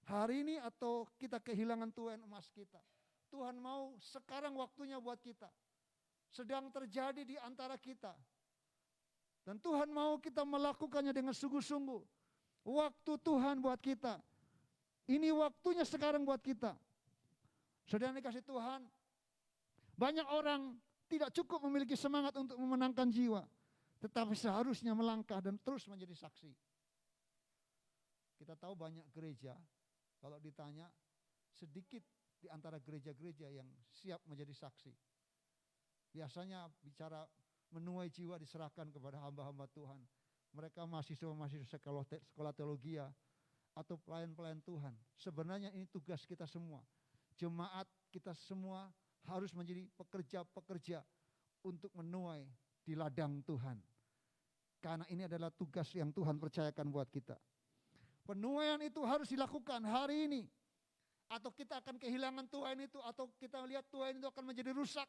hari ini atau kita kehilangan tuan emas kita, Tuhan mau sekarang waktunya buat kita. Sedang terjadi di antara kita. Dan Tuhan mau kita melakukannya dengan sungguh-sungguh. Waktu Tuhan buat kita. Ini waktunya sekarang buat kita. Saudara dikasih Tuhan, banyak orang tidak cukup memiliki semangat untuk memenangkan jiwa. Tetapi seharusnya melangkah dan terus menjadi saksi. Kita tahu banyak gereja, kalau ditanya sedikit di antara gereja-gereja yang siap menjadi saksi. Biasanya bicara menuai jiwa diserahkan kepada hamba-hamba Tuhan. Mereka mahasiswa-mahasiswa sekolah teologi atau pelayan-pelayan Tuhan. Sebenarnya ini tugas kita semua. Jemaat kita semua harus menjadi pekerja-pekerja untuk menuai di ladang Tuhan. Karena ini adalah tugas yang Tuhan percayakan buat kita. Penuaian itu harus dilakukan hari ini. Atau kita akan kehilangan tuai itu, atau kita lihat tuai itu akan menjadi rusak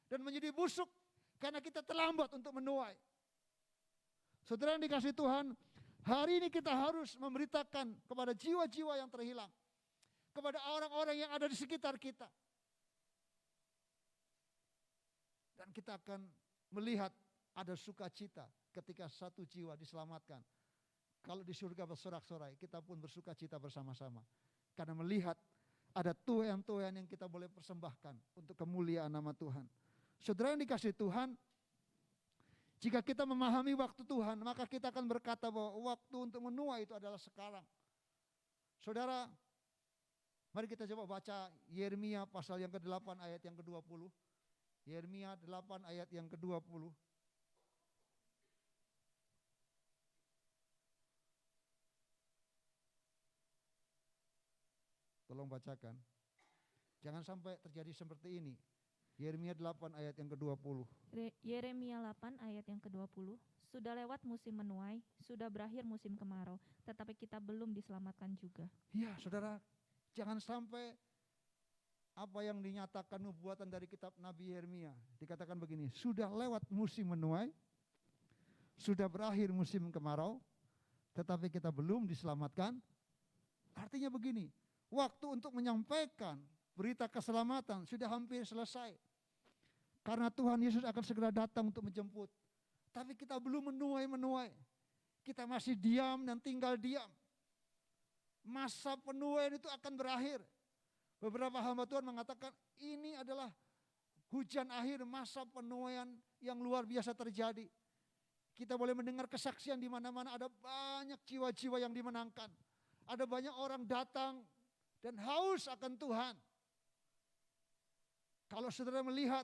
dan menjadi busuk karena kita terlambat untuk menuai. Saudara yang dikasih Tuhan, hari ini kita harus memberitakan kepada jiwa-jiwa yang terhilang, kepada orang-orang yang ada di sekitar kita. Dan kita akan melihat ada sukacita ketika satu jiwa diselamatkan. Kalau di surga bersorak-sorai, kita pun bersukacita bersama-sama. Karena melihat ada tuaian-tuaian yang kita boleh persembahkan untuk kemuliaan nama Tuhan. Saudara yang dikasih Tuhan, jika kita memahami waktu Tuhan, maka kita akan berkata bahwa waktu untuk menuai itu adalah sekarang. Saudara, mari kita coba baca Yeremia pasal yang ke-8 ayat yang ke-20. Yeremia 8 ayat yang ke-20. Tolong bacakan. Jangan sampai terjadi seperti ini. Yeremia 8 ayat yang ke-20. Yeremia 8 ayat yang ke-20. Sudah lewat musim menuai, sudah berakhir musim kemarau, tetapi kita belum diselamatkan juga. Ya, saudara, jangan sampai apa yang dinyatakan nubuatan dari kitab Nabi Yeremia. Dikatakan begini, sudah lewat musim menuai, sudah berakhir musim kemarau, tetapi kita belum diselamatkan. Artinya begini, waktu untuk menyampaikan berita keselamatan sudah hampir selesai. Karena Tuhan Yesus akan segera datang untuk menjemput. Tapi kita belum menuai. Kita masih diam dan tinggal diam. Masa penuaian itu akan berakhir. Beberapa hamba Tuhan mengatakan ini adalah hujan akhir, masa penuaian yang luar biasa terjadi. Kita boleh mendengar kesaksian di mana-mana, ada banyak jiwa-jiwa yang dimenangkan. Ada banyak orang datang dan haus akan Tuhan. Kalau saudara melihat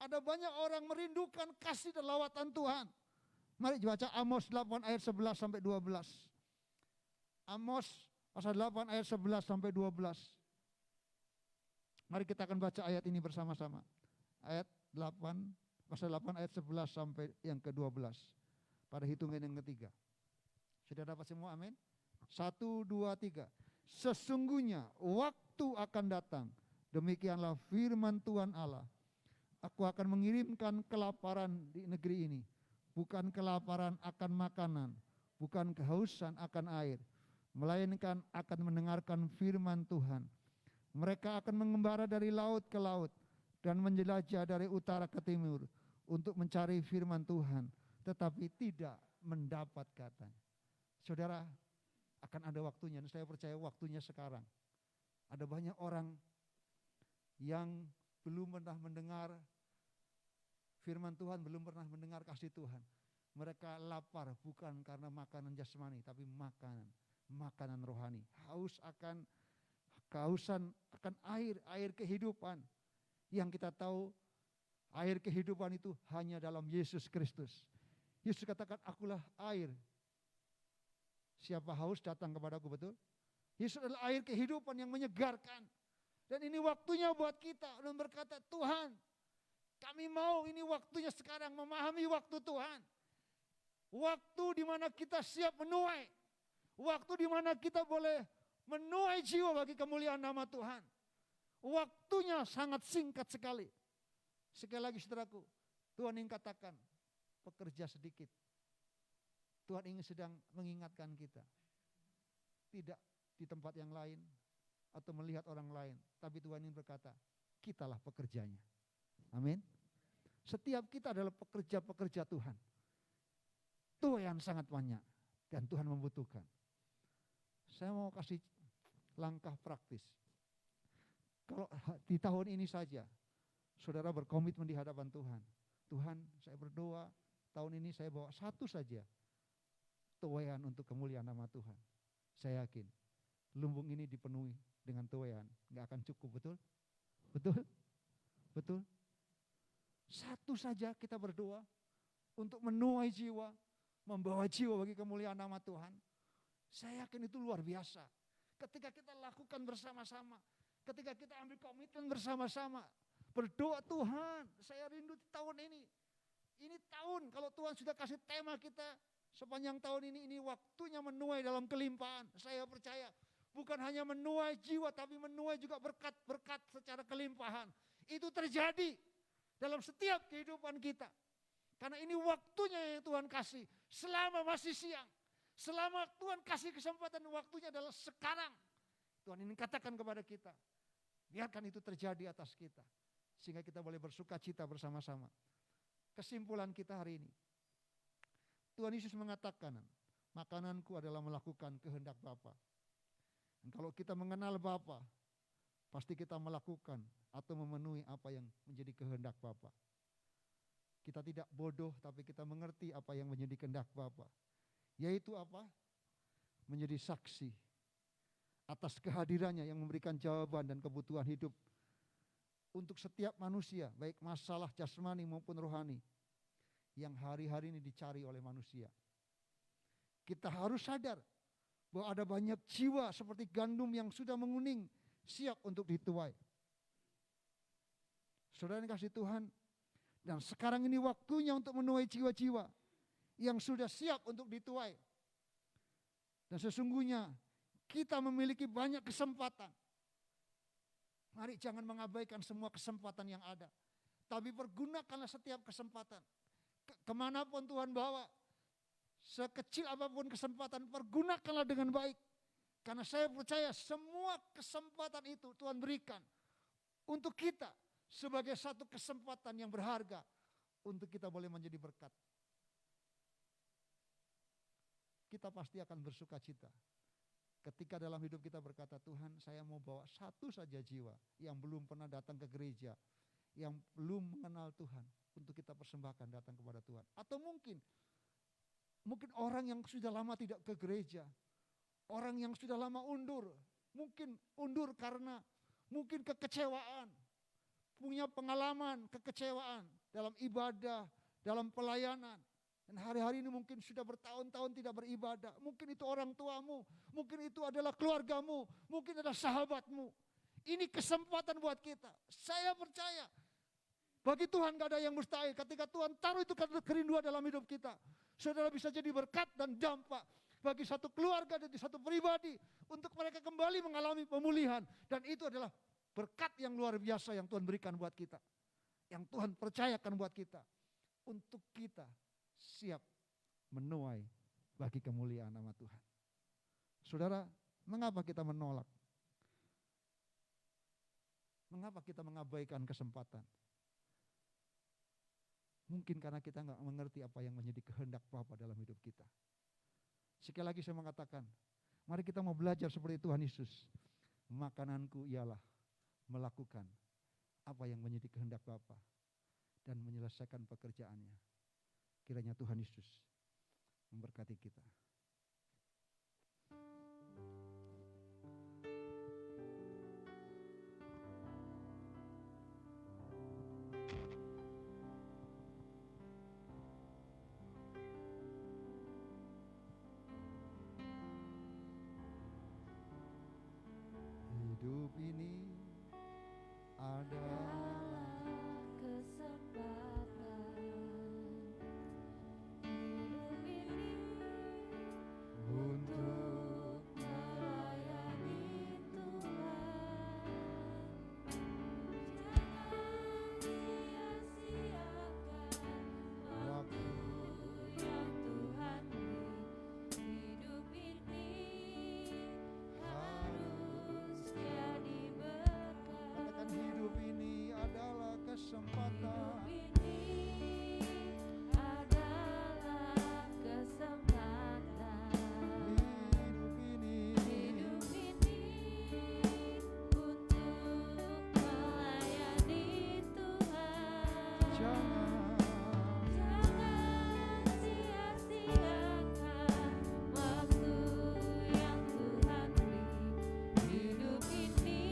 Ada banyak orang merindukan kasih dan lawatan Tuhan. Mari baca Amos 8 ayat 11 sampai 12. Amos pasal 8 ayat 11 sampai 12. Mari kita akan baca ayat ini bersama-sama. Ayat 8, pasal 8 ayat 11 sampai yang ke-12. Pada hitungan yang ketiga. Sudah dapat semua, amin? 1, 2, 3. Sesungguhnya waktu akan datang, demikianlah firman Tuhan Allah. Aku akan mengirimkan kelaparan di negeri ini. Bukan kelaparan akan makanan, bukan kehausan akan air, melainkan akan mendengarkan firman Tuhan. Mereka akan mengembara dari laut ke laut dan menjelajah dari utara ke timur untuk mencari firman Tuhan, tetapi tidak mendapat katanya. Saudara, akan ada waktunya, dan saya percaya waktunya sekarang. Ada banyak orang yang belum pernah mendengar firman Tuhan, belum pernah mendengar kasih Tuhan. Mereka lapar bukan karena makanan jasmani, tapi makanan rohani. Kehausan akan air kehidupan. Yang kita tahu air kehidupan itu hanya dalam Yesus Kristus. Yesus katakan, akulah air. Siapa haus datang kepadaku, betul? Yesus adalah air kehidupan yang menyegarkan. Dan ini waktunya buat kita dan berkata, Tuhan, kami mau, ini waktunya sekarang memahami waktu Tuhan. Waktu di mana kita siap menuai. Waktu di mana kita boleh menuai jiwa bagi kemuliaan nama Tuhan. Waktunya sangat singkat sekali. Sekali lagi saudaraku, Tuhan ingin katakan, pekerja sedikit. Tuhan ingin sedang mengingatkan kita. Tidak di tempat yang lain atau melihat orang lain. Tapi Tuhan ingin berkata, kitalah pekerjanya. Amin. Setiap kita adalah pekerja-pekerja Tuhan. Tuhan sangat banyak dan Tuhan membutuhkan. Saya mau kasih langkah praktis. Kalau di tahun ini saja, saudara berkomitmen di hadapan Tuhan. Tuhan, saya berdoa, tahun ini saya bawa satu saja tuaian untuk kemuliaan nama Tuhan. Saya yakin, lumbung ini dipenuhi dengan tuaian, gak akan cukup, betul? Betul? Betul? Satu saja kita berdoa untuk menuai jiwa, membawa jiwa bagi kemuliaan nama Tuhan. Saya yakin itu luar biasa. Ketika kita lakukan bersama-sama, ketika kita ambil komitmen bersama-sama, berdoa, Tuhan, saya rindu di tahun ini. Ini tahun, kalau Tuhan sudah kasih tema kita sepanjang tahun ini waktunya menuai dalam kelimpahan. Saya percaya bukan hanya menuai jiwa, tapi menuai juga berkat-berkat secara kelimpahan. Itu terjadi dalam setiap kehidupan kita. Karena ini waktunya yang Tuhan kasih. Selama masih siang. Selama Tuhan kasih kesempatan, waktunya adalah sekarang. Tuhan ingin katakan kepada kita. Biarkan itu terjadi atas kita. Sehingga kita boleh bersuka cita bersama-sama. Kesimpulan kita hari ini. Tuhan Yesus mengatakan, makananku adalah melakukan kehendak Bapa. Dan kalau kita mengenal Bapa, pasti kita melakukan atau memenuhi apa yang menjadi kehendak Bapa. Kita tidak bodoh, tapi kita mengerti apa yang menjadi kehendak Bapa. Yaitu apa? Menjadi saksi atas kehadirannya yang memberikan jawaban dan kebutuhan hidup untuk setiap manusia, baik masalah jasmani maupun rohani, yang hari-hari ini dicari oleh manusia. Kita harus sadar bahwa ada banyak jiwa seperti gandum yang sudah menguning, siap untuk dituai. Saudara yang kasih Tuhan, dan sekarang ini waktunya untuk menuai jiwa-jiwa yang sudah siap untuk dituai. Dan sesungguhnya kita memiliki banyak kesempatan. Mari jangan mengabaikan semua kesempatan yang ada. Tapi pergunakanlah setiap kesempatan. Kemanapun Tuhan bawa, sekecil apapun kesempatan, pergunakanlah dengan baik. Karena saya percaya semua kesempatan itu Tuhan berikan untuk kita sebagai satu kesempatan yang berharga untuk kita boleh menjadi berkat. Kita pasti akan bersuka cita ketika dalam hidup kita berkata, Tuhan, saya mau bawa satu saja jiwa yang belum pernah datang ke gereja, yang belum mengenal Tuhan, untuk kita persembahkan datang kepada Tuhan. Atau mungkin orang yang sudah lama tidak ke gereja, orang yang sudah lama undur, mungkin undur karena mungkin kekecewaan, punya pengalaman kekecewaan dalam ibadah, dalam pelayanan. Dan hari-hari ini mungkin sudah bertahun-tahun tidak beribadah. Mungkin itu orang tuamu, mungkin itu adalah keluargamu, mungkin adalah sahabatmu. Ini kesempatan buat kita. Saya percaya bagi Tuhan gak ada yang mustahil. Ketika Tuhan taruh itu kerinduan dalam hidup kita, saudara bisa jadi berkat dan dampak bagi satu keluarga dan satu pribadi untuk mereka kembali mengalami pemulihan. Dan itu adalah berkat yang luar biasa yang Tuhan berikan buat kita, yang Tuhan percayakan buat kita, untuk kita siap menuai bagi kemuliaan nama Tuhan. Saudara, mengapa kita menolak? Mengapa kita mengabaikan kesempatan? Mungkin karena kita nggak mengerti apa yang menjadi kehendak Bapa dalam hidup kita. Sekali lagi saya mengatakan, mari kita mau belajar seperti Tuhan Yesus. Makananku ialah melakukan apa yang menjadi kehendak Bapa dan menyelesaikan pekerjaannya. Kiranya Tuhan Yesus memberkati kita. Hidup ini adalah kesempatan. Hidup ini untuk melayani Tuhan. Jangan sia-siakan waktu yang Tuhan beri. Hidup ini harus jadi berkat. katakan hidup ini adalah kesempatan. Hidup ini adalah kesempatan. Hidup ini Hidup ini untuk melayani Tuhan. jangan Jangan sia-siakan waktu yang Tuhan beri. Hidup ini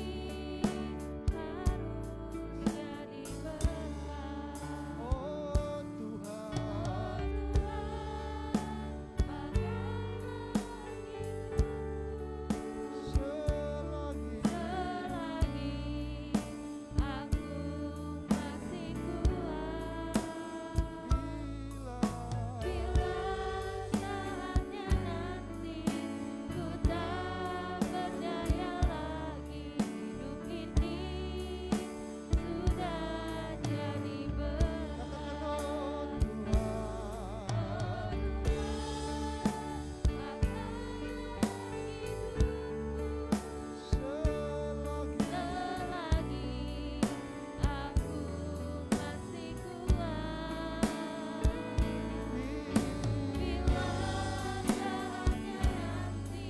harus jadi berkat. oh Tuhan, selagi Selagi aku masih kuat, bila saatnya nanti ku tak berdaya lagi. Hidup ini sudah jadi berkat. katakan oh Tuhan, selagi Selagi aku masih kuat, bila saatnya nanti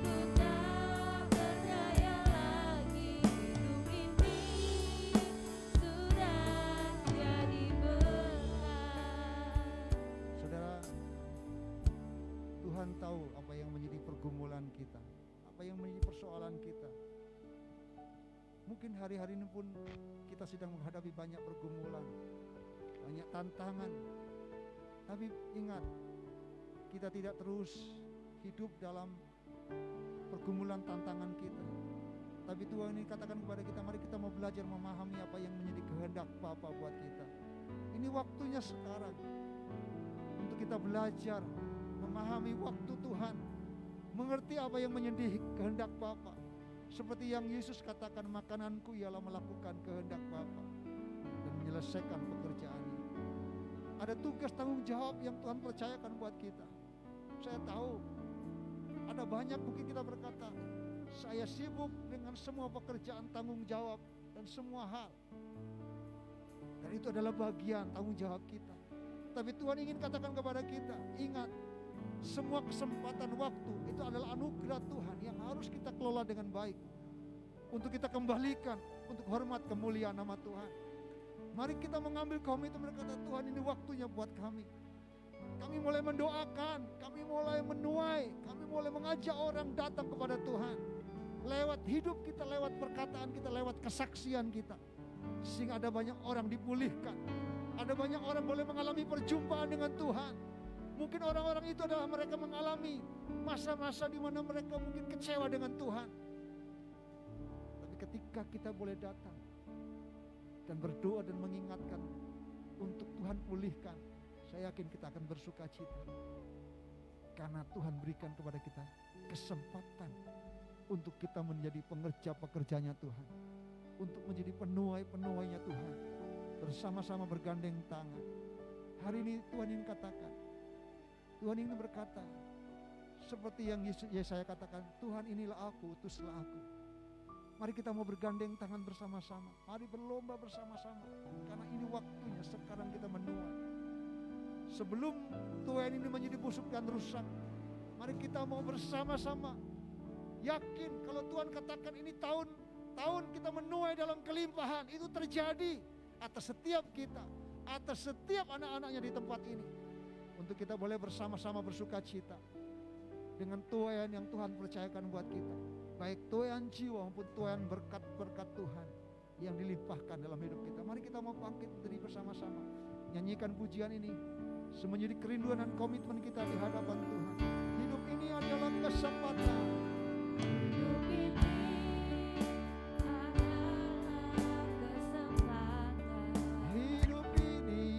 ku tak berdaya lagi. Hidup ini sudah jadi berkat. Saudara, Tuhan tahu apa yang menjadi pergumulan kita, apa yang menjadi persoalan kita. Mungkin hari-hari ini pun kita sedang menghadapi banyak pergumulan, banyak tantangan. Tapi ingat, kita tidak terus hidup dalam pergumulan tantangan kita. Tapi Tuhan ini katakan kepada kita, mari kita mau belajar memahami apa yang menjadi kehendak Bapa buat kita. Ini waktunya sekarang untuk kita belajar memahami waktu Tuhan, mengerti apa yang menjadi kehendak Bapa. Seperti yang Yesus katakan, makananku ialah melakukan kehendak Bapa dan menyelesaikan pekerjaannya. Ada tugas tanggung jawab yang Tuhan percayakan buat kita. Saya tahu ada banyak mungkin kita berkata, saya sibuk dengan semua pekerjaan tanggung jawab dan semua hal. Dan itu adalah bagian tanggung jawab kita. Tapi Tuhan ingin katakan kepada kita, ingat, semua kesempatan waktu itu adalah anugerah Tuhan yang harus kita kelola dengan baik. Untuk kita kembalikan, untuk hormat kemuliaan nama Tuhan. Mari kita mengambil komitmen berkata, Tuhan ini waktunya buat kami. Kami mulai mendoakan, kami mulai menuai, kami mulai mengajak orang datang kepada Tuhan. Lewat hidup kita, lewat perkataan kita, lewat kesaksian kita. Sehingga ada banyak orang dipulihkan. Ada banyak orang boleh mengalami perjumpaan dengan Tuhan. Mungkin orang-orang itu adalah mereka mengalami masa-masa di mana mereka mungkin kecewa dengan Tuhan. Tapi ketika kita boleh datang dan berdoa dan mengingatkan untuk Tuhan pulihkan, saya yakin kita akan bersuka cita. Karena Tuhan berikan kepada kita kesempatan untuk kita menjadi pengerja-pekerjanya Tuhan. Untuk menjadi penuai-penuainya Tuhan. Bersama-sama bergandeng tangan. Hari ini Tuhan ingin katakan, Tuhan ingin berkata, seperti yang Yesaya katakan, Tuhan inilah aku, utuslah aku. Mari kita mau bergandeng tangan bersama-sama. Mari berlomba bersama-sama. Karena ini waktunya sekarang kita menuai. Sebelum tuayan ini menjadi busuk dan rusak, mari kita mau bersama-sama yakin kalau Tuhan katakan ini tahun kita menuai dalam kelimpahan. Itu terjadi atas setiap kita, atas setiap anak-anaknya di tempat ini. Untuk kita boleh bersama-sama bersuka cita dengan tuayan yang Tuhan percayakan buat kita. Baik tuayan jiwa maupun tuayan berkat-berkat Tuhan yang dilimpahkan dalam hidup kita. Mari kita mau bangkit berdiri bersama-sama, nyanyikan pujian ini menjadi kerinduan dan komitmen kita di hadapan Tuhan. Hidup ini adalah kesempatan. Hidup ini adalah kesempatan. Hidup ini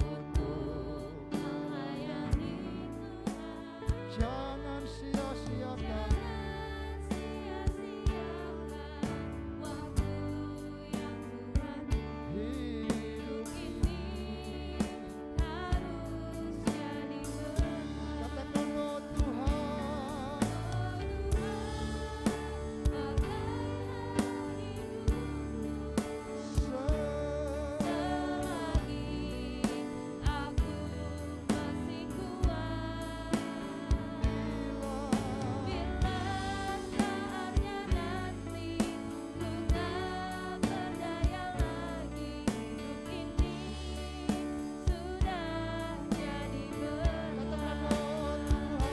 Untuk melayani Tuhan. jangan sia-siakan. Jangan sia-siakan waktu yang Tuhan beri. Hidup Ini harus jadi berkat. katakan, oh Tuhan, selagi aku masih kuat, bila saatnya nanti ku tak berdaya lagi, hidup ini sudah jadi berkat. katakan, oh Tuhan,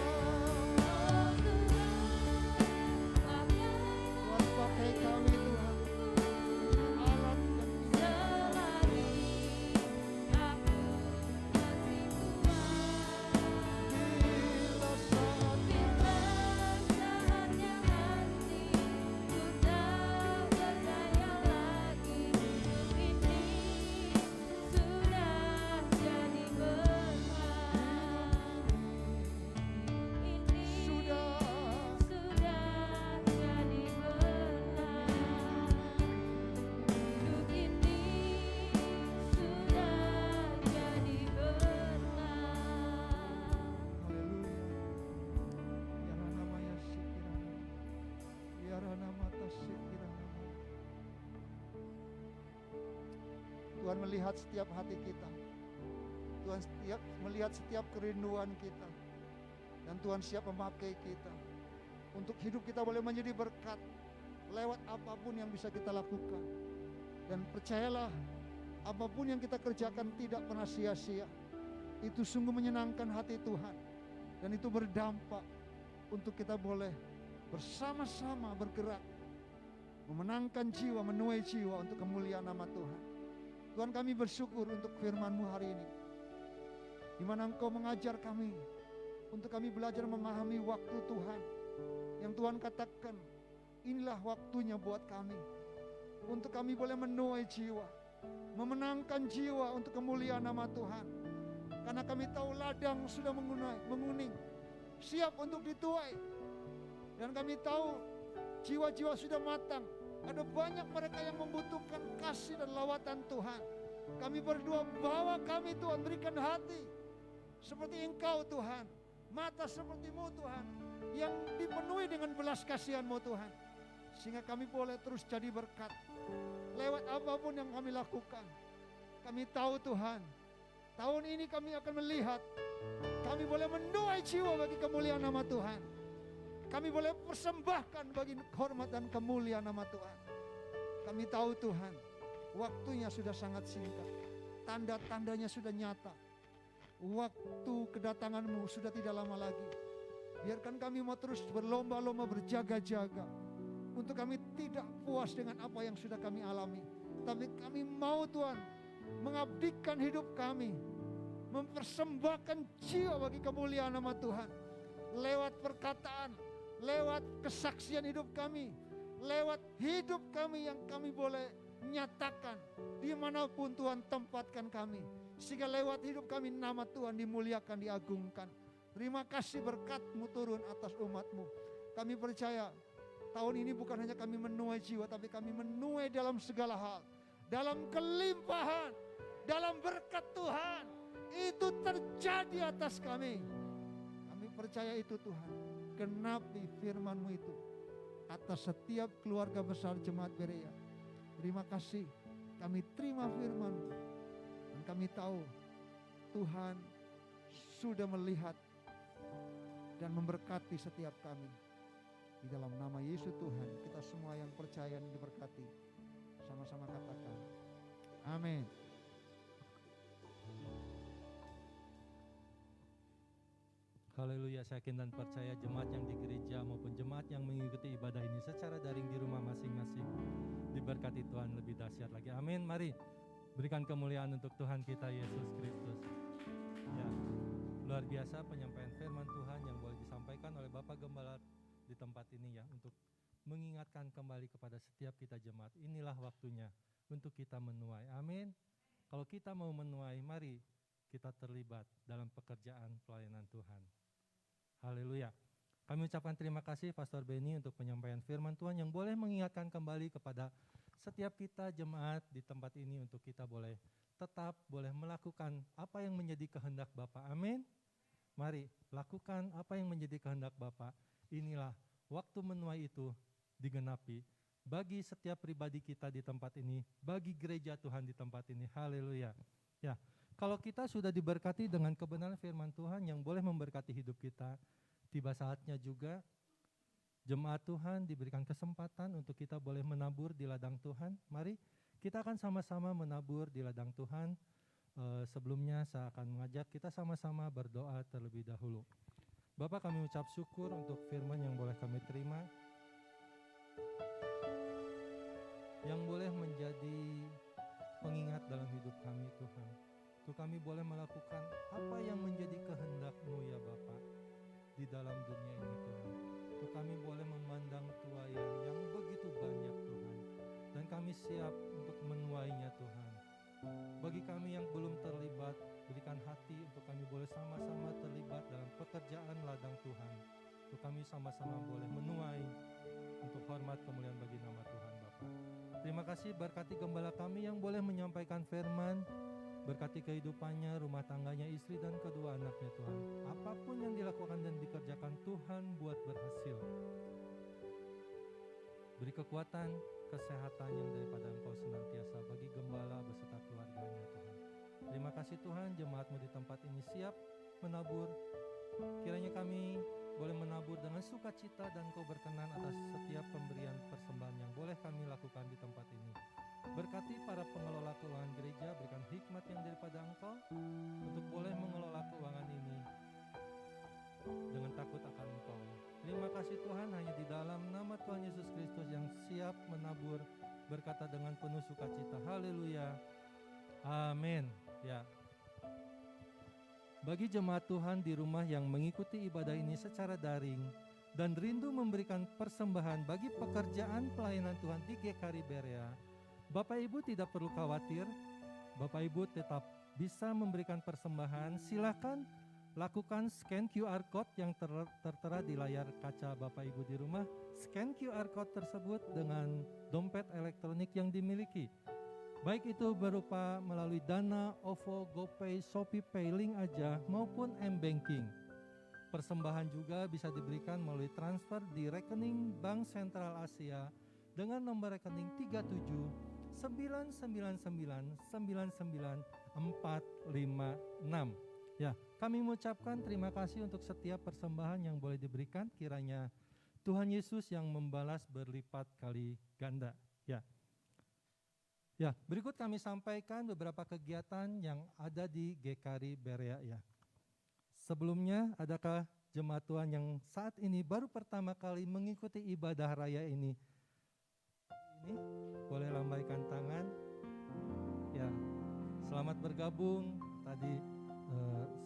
Tuhan pakai kami Tuhan, alat dan Selagi aku masih kuat, bila saat bila saatnya nanti ku tak berdaya lagi, hidup ini sudah jadi berkat. Ini sudah jadi berkat. Hidup ini sudah jadi berkat. Haleluya. Yarana maya sikirana. Yarana mata sikirana. Tuhan melihat setiap hati kita. Tuhan melihat setiap kerinduan kita. Dan Tuhan siap memakai kita. Untuk hidup kita boleh menjadi berkat. Lewat apapun yang bisa kita lakukan. Dan percayalah, apapun yang kita kerjakan tidak pernah sia-sia. Itu sungguh menyenangkan hati Tuhan. Dan itu berdampak untuk kita boleh bersama-sama bergerak. Memenangkan jiwa, menuai jiwa untuk kemuliaan nama Tuhan. Tuhan, kami bersyukur untuk firman-Mu hari ini. Di mana Engkau mengajar kami. Untuk kami belajar memahami waktu Tuhan. Yang Tuhan katakan, inilah waktunya buat kami. Untuk kami boleh menuai jiwa. Memenangkan jiwa untuk kemuliaan nama Tuhan. Karena kami tahu ladang sudah menguning. Siap untuk dituai. Dan kami tahu jiwa-jiwa sudah matang. Ada banyak mereka yang membutuhkan kasih dan lawatan Tuhan. Kami berdoa, bawa kami Tuhan, berikan hati seperti Engkau Tuhan. Mata seperti-Mu Tuhan, yang dipenuhi dengan belas kasihan-Mu Tuhan. Sehingga kami boleh terus jadi berkat. Lewat apapun yang kami lakukan. Kami tahu Tuhan, tahun ini kami akan melihat, kami boleh menuai jiwa bagi kemuliaan nama Tuhan. Kami boleh persembahkan bagi hormat dan kemuliaan nama Tuhan. Kami tahu Tuhan, waktunya sudah sangat singkat. Tanda-tandanya sudah nyata. Waktu kedatangan-Mu sudah tidak lama lagi. Biarkan kami mau terus berlomba-lomba berjaga-jaga. untuk kami tidak puas dengan apa yang sudah kami alami. Tapi kami mau Tuhan mengabdikan hidup kami, mempersembahkan jiwa bagi kemuliaan nama Tuhan. Lewat perkataan, lewat kesaksian hidup kami, lewat hidup kami yang kami boleh nyatakan dimanapun Tuhan tempatkan kami. Sehingga lewat hidup kami nama Tuhan dimuliakan, diagungkan. Terima kasih berkat-Mu turun atas umat-Mu. Kami percaya tahun ini bukan hanya kami menuai jiwa, tapi kami menuai dalam segala hal. Dalam kelimpahan, dalam berkat Tuhan. Itu terjadi atas kami. Kami percaya itu Tuhan. Genapi firman-Mu itu atas setiap keluarga besar Jemaat Berea. Terima kasih. Kami terima firman-Mu. Dan kami tahu Tuhan sudah melihat dan memberkati setiap kami. Di dalam nama Yesus Tuhan, kita semua yang percaya dan diberkati, sama-sama katakan amin. Haleluya, saya yakin dan percaya jemaat yang di gereja maupun jemaat yang mengikuti ibadah ini secara daring di rumah masing-masing diberkati Tuhan lebih dahsyat lagi. Amin. Mari berikan kemuliaan untuk Tuhan kita Yesus Kristus. Ya, luar biasa penyampaian firman Tuhan yang boleh disampaikan oleh Bapak Gembala di tempat ini ya, untuk mengingatkan kembali kepada setiap kita jemaat. Inilah waktunya untuk kita menuai. Amin. Kalau kita mau menuai, mari kita terlibat dalam pekerjaan pelayanan Tuhan. Haleluya. Kami ucapkan terima kasih Pastor Benny untuk penyampaian firman Tuhan yang boleh mengingatkan kembali kepada setiap kita jemaat di tempat ini untuk kita boleh tetap boleh melakukan apa yang menjadi kehendak Bapa. Amin. Mari lakukan apa yang menjadi kehendak Bapa. Inilah waktu menuai itu digenapi bagi setiap pribadi kita di tempat ini, bagi gereja Tuhan di tempat ini. Haleluya. Ya. Kalau kita sudah diberkati dengan kebenaran firman Tuhan yang boleh memberkati hidup kita, tiba saatnya juga jemaat Tuhan diberikan kesempatan untuk kita boleh menabur di ladang Tuhan. Mari kita akan sama-sama menabur di ladang Tuhan. Sebelumnya saya akan mengajak kita sama-sama berdoa terlebih dahulu. Bapak, kami ucap syukur untuk firman yang boleh kami terima, yang boleh menjadi pengingat dalam hidup kami Tuhan. Untuk kami boleh melakukan apa yang menjadi kehendak-Mu ya Bapa di dalam dunia ini Tuhan. Untuk kami boleh memandang tuaian yang begitu banyak Tuhan. Dan kami siap untuk menuainya Tuhan. Bagi kami yang belum terlibat, berikan hati untuk kami boleh sama-sama terlibat dalam pekerjaan ladang Tuhan. Untuk kami sama-sama boleh menuai untuk hormat kemuliaan bagi nama Tuhan Bapa. Terima kasih, berkati gembala kami yang boleh menyampaikan firman. Berkati kehidupannya, rumah tangganya, istri dan kedua anaknya Tuhan. Apapun yang dilakukan dan dikerjakan Tuhan buat berhasil. Beri kekuatan, kesehatan yang daripada Engkau senantiasa bagi gembala beserta keluarganya Tuhan. Terima kasih Tuhan, jemaat-Mu di tempat ini siap menabur. Kiranya kami boleh menabur dengan sukacita dan Kau berkenan atas setiap pemberian persembahan yang boleh kami lakukan di tempat ini. Berkati para pengelola keuangan gereja, berikan hikmat yang daripada Engkau untuk boleh mengelola keuangan ini dengan takut akan Engkau. Terima kasih Tuhan, hanya di dalam nama Tuhan Yesus Kristus yang siap menabur, berkata dengan penuh sukacita. Haleluya. Amin. Ya. Bagi jemaat Tuhan di rumah yang mengikuti ibadah ini secara daring dan rindu memberikan persembahan bagi pekerjaan pelayanan Tuhan di GKRI Berea, Bapak Ibu tidak perlu khawatir, Bapak Ibu tetap bisa memberikan persembahan. Silakan lakukan scan QR Code yang tertera di layar kaca Bapak Ibu di rumah. Scan QR Code tersebut dengan dompet elektronik yang dimiliki. Baik itu berupa melalui Dana, OVO, GoPay, Shopee Pay, Link Aja maupun M-Banking. Persembahan juga bisa diberikan melalui transfer di rekening Bank Sentral Asia dengan nomor rekening 37-999-99456. Ya, kami mengucapkan terima kasih untuk setiap persembahan yang boleh diberikan. Kiranya Tuhan Yesus yang membalas berlipat kali ganda. Ya, berikut kami sampaikan beberapa kegiatan yang ada di GKRI Berea ya. Sebelumnya, adakah jemaat Tuhan yang saat ini baru pertama kali mengikuti ibadah raya ini? ini, boleh lambaikan tangan. Ya, selamat bergabung tadi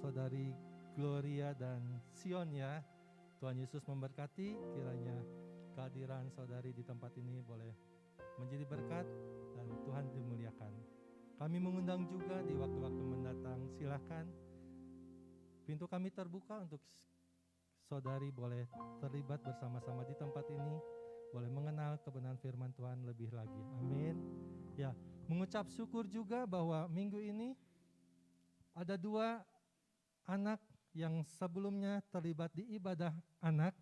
saudari Gloria dan Sion ya. Tuhan Yesus memberkati, kiranya kehadiran saudari di tempat ini boleh menjadi berkat dan Tuhan dimuliakan. Kami mengundang juga di waktu-waktu mendatang, silakan pintu kami terbuka untuk saudari boleh terlibat bersama-sama di tempat ini, boleh mengenal kebenaran firman Tuhan lebih lagi. Amin. Ya, mengucap syukur juga bahwa minggu ini ada 2 anak yang sebelumnya terlibat di ibadah anak.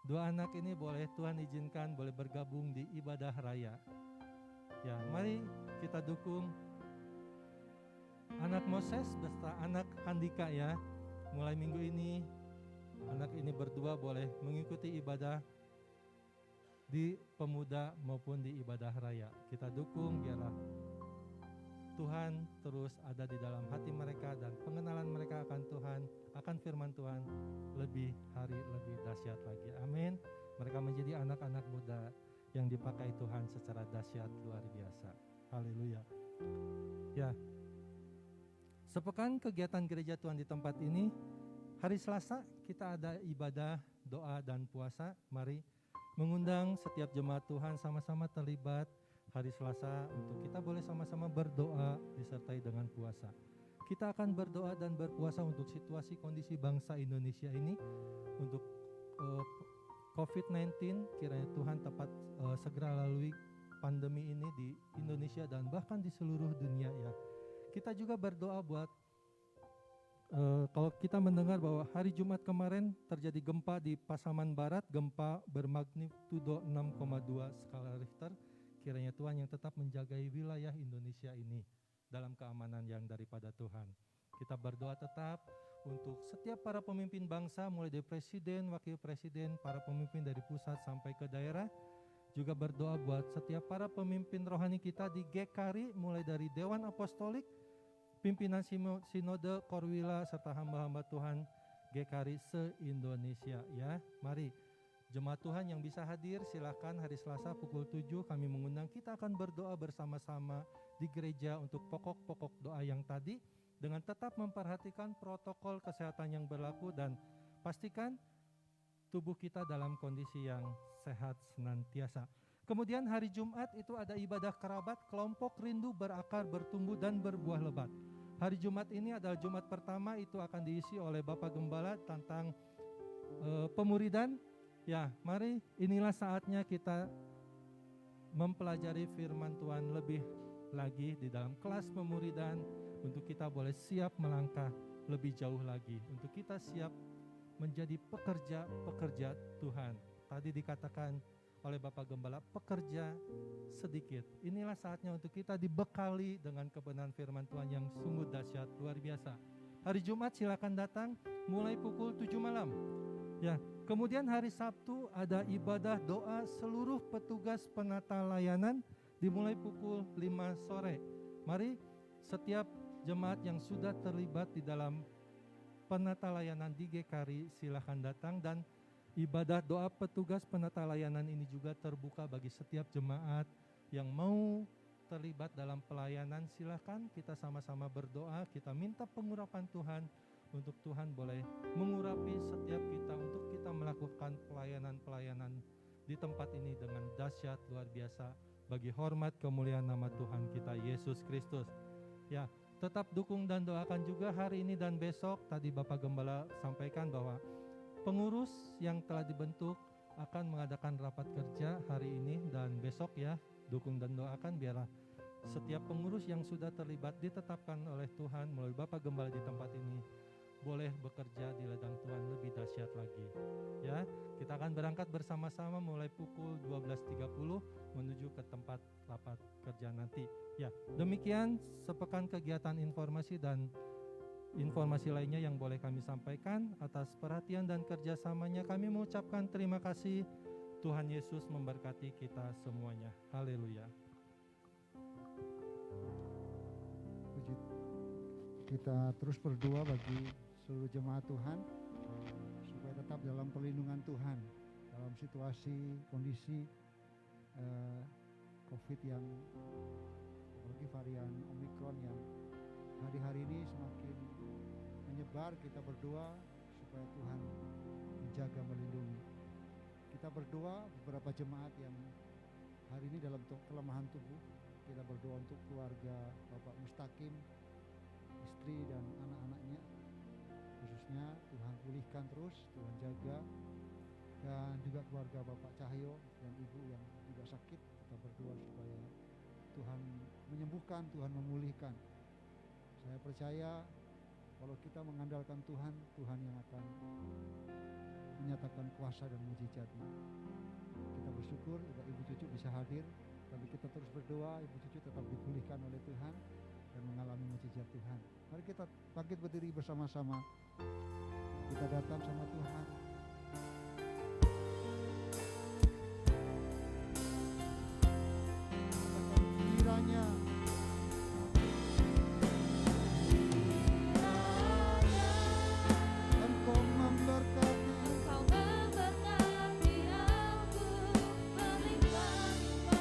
2 anak ini boleh Tuhan izinkan boleh bergabung di ibadah raya. Ya, mari kita dukung anak Moses beserta anak Handika ya. Mulai minggu ini anak ini berdua boleh mengikuti ibadah di pemuda maupun di ibadah raya. Kita dukung biarlah Tuhan terus ada di dalam hati mereka dan pengenalan mereka akan Tuhan, akan firman Tuhan lebih hari lebih dahsyat lagi. Amin. Mereka menjadi anak-anak muda yang dipakai Tuhan secara dahsyat luar biasa. Haleluya. Ya. Sepekan kegiatan gereja Tuhan di tempat ini, hari Selasa kita ada ibadah, doa dan puasa. Mari mengundang setiap jemaat Tuhan sama-sama terlibat hari Selasa untuk kita boleh sama-sama berdoa disertai dengan puasa. Kita akan berdoa dan berpuasa untuk situasi kondisi bangsa Indonesia ini, untuk COVID-19, kiranya Tuhan tepat segera lalui pandemi ini di Indonesia dan bahkan di seluruh dunia ya. Kita juga berdoa buat kalau kita mendengar bahwa hari Jumat kemarin terjadi gempa di Pasaman Barat, gempa bermagnitudo 6,2 skala Richter. Kiranya Tuhan yang tetap menjagai wilayah Indonesia ini dalam keamanan yang daripada Tuhan. Kita berdoa tetap untuk setiap para pemimpin bangsa, mulai dari presiden, wakil presiden, para pemimpin dari pusat sampai ke daerah. Juga berdoa buat setiap para pemimpin rohani kita di GKRI, mulai dari Dewan Apostolik, pimpinan Sinode, Korwila, serta hamba-hamba Tuhan GKRI se-Indonesia ya. Mari jemaat Tuhan yang bisa hadir silakan hari Selasa pukul 7 kami mengundang, kita akan berdoa bersama-sama di gereja untuk pokok-pokok doa yang tadi dengan tetap memperhatikan protokol kesehatan yang berlaku dan pastikan tubuh kita dalam kondisi yang sehat senantiasa. Kemudian hari Jumat itu ada ibadah kerabat, kelompok rindu berakar, bertumbuh dan berbuah lebat. Hari Jumat ini adalah Jumat pertama, itu akan diisi oleh Bapak Gembala tentang pemuridan. Ya, mari inilah saatnya kita mempelajari firman Tuhan lebih lagi di dalam kelas pemuridan untuk kita boleh siap melangkah lebih jauh lagi, untuk kita siap menjadi pekerja Tuhan. Tadi dikatakan oleh Bapak Gembala, pekerja sedikit. Inilah saatnya untuk kita dibekali dengan kebenaran firman Tuhan yang sungguh dahsyat, luar biasa. Hari Jumat silakan datang mulai pukul 7 malam. Ya, kemudian hari Sabtu ada ibadah doa seluruh petugas penata layanan dimulai pukul 5 sore. Mari setiap jemaat yang sudah terlibat di dalam penata layanan di GKRI silahkan datang, dan ibadah doa petugas penata layanan ini juga terbuka bagi setiap jemaat yang mau terlibat dalam pelayanan. Silahkan kita sama-sama berdoa, kita minta pengurapan Tuhan untuk Tuhan boleh mengurapi setiap kita untuk kita melakukan pelayanan-pelayanan di tempat ini dengan dahsyat luar biasa bagi hormat kemuliaan nama Tuhan kita Yesus Kristus. Ya, tetap dukung dan doakan juga hari ini dan besok. Tadi Bapak Gembala sampaikan bahwa pengurus yang telah dibentuk akan mengadakan rapat kerja hari ini dan besok ya. Dukung dan doakan biarlah setiap pengurus yang sudah terlibat ditetapkan oleh Tuhan melalui Bapak Gembala di tempat ini boleh bekerja di ladang Tuhan lebih dahsyat lagi. Ya, kita akan berangkat bersama-sama mulai pukul 12.30 menuju ke tempat rapat kerja nanti. Ya, demikian sepekan kegiatan informasi dan informasi lainnya yang boleh kami sampaikan. Atas perhatian dan kerjasamanya kami mengucapkan terima kasih. Tuhan Yesus memberkati kita semuanya. Haleluya. Puji. Kita terus berdoa bagi seluruh jemaat Tuhan supaya tetap dalam perlindungan Tuhan dalam situasi kondisi COVID yang apalagi varian Omikron yang hari-hari ini semakin menyebar. Kita berdoa supaya Tuhan menjaga, melindungi. Kita berdoa beberapa jemaat yang hari ini dalam kelemahan tubuh. Kita berdoa untuk keluarga Bapak Mustaqim, istri dan anak-anaknya. Khususnya Tuhan pulihkan terus, Tuhan jaga. Dan juga keluarga Bapak Cahyo dan Ibu yang juga sakit. Kita berdoa supaya Tuhan menyembuhkan, Tuhan memulihkan. Saya percaya kalau kita mengandalkan Tuhan, Tuhan yang akan menyatakan kuasa dan mujizatnya. Kita bersyukur Ibu Cucu bisa hadir, tapi kita terus berdoa Ibu Cucu tetap dipulihkan oleh Tuhan dan mengalami mujizat Tuhan. Mari kita bangkit berdiri bersama-sama. Kita datang sama Tuhan. Kiranya Engkau memberkati Engkau memberkati aku berlimpah-limpah dan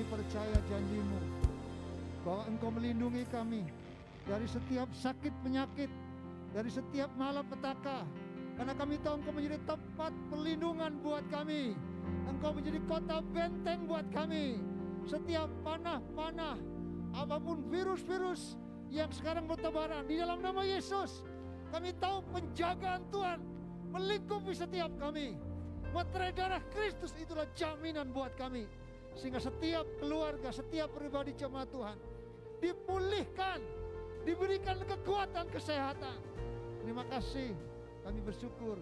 percaya janji-Mu bahwa Engkau melindungi kami dari setiap sakit penyakit, dari setiap malapetaka, karena kami tahu Engkau menjadi tempat perlindungan buat kami. Engkau menjadi kota benteng buat kami. Setiap panah-panah, apapun virus-virus yang sekarang bertebaran, di dalam nama Yesus kami tahu penjagaan Tuhan melingkupi setiap kami. Materai darah Kristus itulah jaminan buat kami, sehingga setiap keluarga, setiap pribadi jemaat Tuhan dipulihkan, diberikan kekuatan, kesehatan. Terima kasih, kami bersyukur